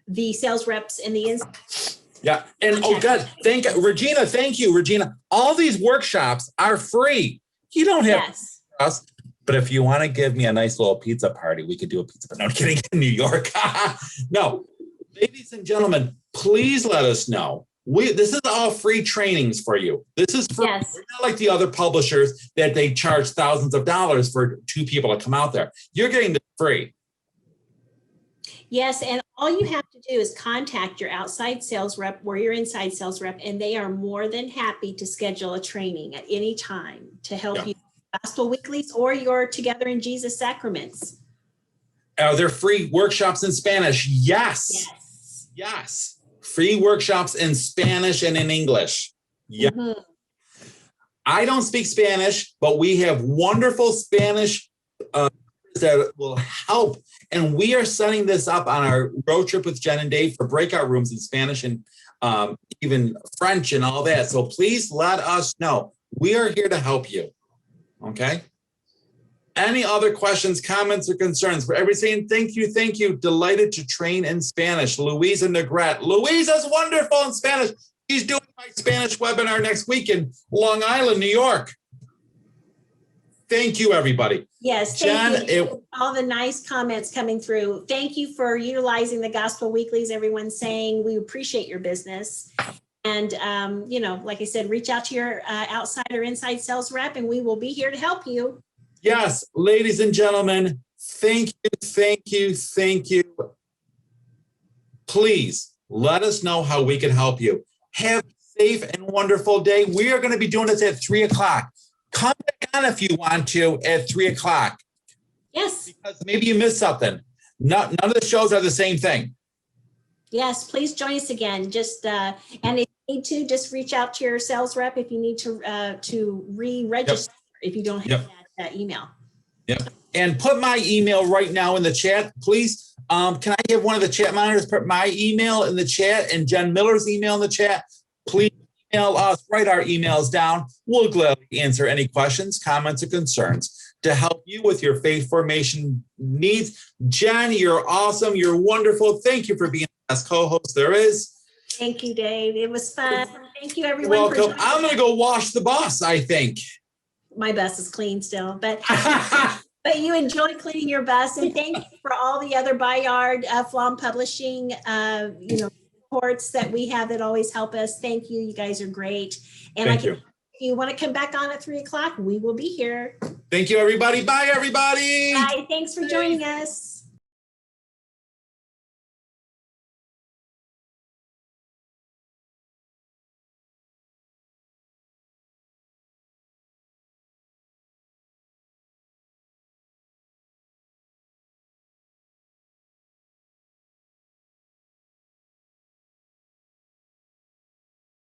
Speaker 2: the sales reps in the inside.
Speaker 1: Yeah. And oh God, Regina. Thank you, Regina. All these workshops are free. You don't have us, but if you want to give me a nice little pizza party, we could do a pizza party. No, I'm kidding. In New York. No, ladies and gentlemen, please let us know. This is all free trainings for you. This is free.
Speaker 2: Yes.
Speaker 1: We're not like the other publishers that they charge thousands of dollars for 2 people to come out there. You're getting this free.
Speaker 2: Yes, and all you have to do is contact your outside sales rep or your inside sales rep, and they are more than happy to schedule a training at any time to help you with Gospel Weeklies or your Together in Jesus sacraments.
Speaker 1: Are there free workshops in Spanish? Yes. Free workshops in Spanish and in English. Yeah. Mm-hmm. I don't speak Spanish, but we have wonderful Spanish that will help. And we are setting this up on our road trip with Jen and Dave for breakout rooms in Spanish and even French and all that. So please let us know. We are here to help you. Okay. Any other questions, comments, or concerns? For everybody saying thank you. Delighted to train in Spanish. Louisa Negrete. Louisa's wonderful in Spanish. She's doing my Spanish webinar next week in Long Island, New York. Thank you, everybody.
Speaker 2: Yes, thank you. All the nice comments coming through. Thank you for utilizing the Gospel Weeklies. Everyone's saying we appreciate your business. And, like I said, reach out to your outside or inside sales rep, and we will be here to help you.
Speaker 1: Yes, ladies and gentlemen, thank you. Please let us know how we can help you. Have a safe and wonderful day. We are going to be doing this at 3:00. Come back on if you want to at 3:00.
Speaker 2: Yes.
Speaker 1: Because maybe you missed something. None of the shows are the same thing.
Speaker 2: Yes, please join us again. And if you need to, just reach out to your sales rep if you need to re-register if you don't have that email.
Speaker 1: Yep. And put my email right now in the chat, please. Can I have one of the chat monitors put my email in the chat and Jen Miller's email in the chat? Please email us, write our emails down. We'll gladly answer any questions, comments, or concerns to help you with your faith formation needs. Jen, you're awesome. You're wonderful. Thank you for being the best co-host there is.
Speaker 2: Thank you, Dave. It was fun. Thank you, everyone.
Speaker 1: You're welcome. I'm going to go wash the bus, I think.
Speaker 2: My bus is clean still, but you enjoy cleaning your bus. And thank you for all the other Bayard Pflaum Publishing, reports that we have that always help us. Thank you. You guys are great. And
Speaker 1: Thank you.
Speaker 2: If you want to come back on at 3:00, we will be here.
Speaker 1: Thank you, everybody. Bye, everybody.
Speaker 2: Bye. Thanks for joining us.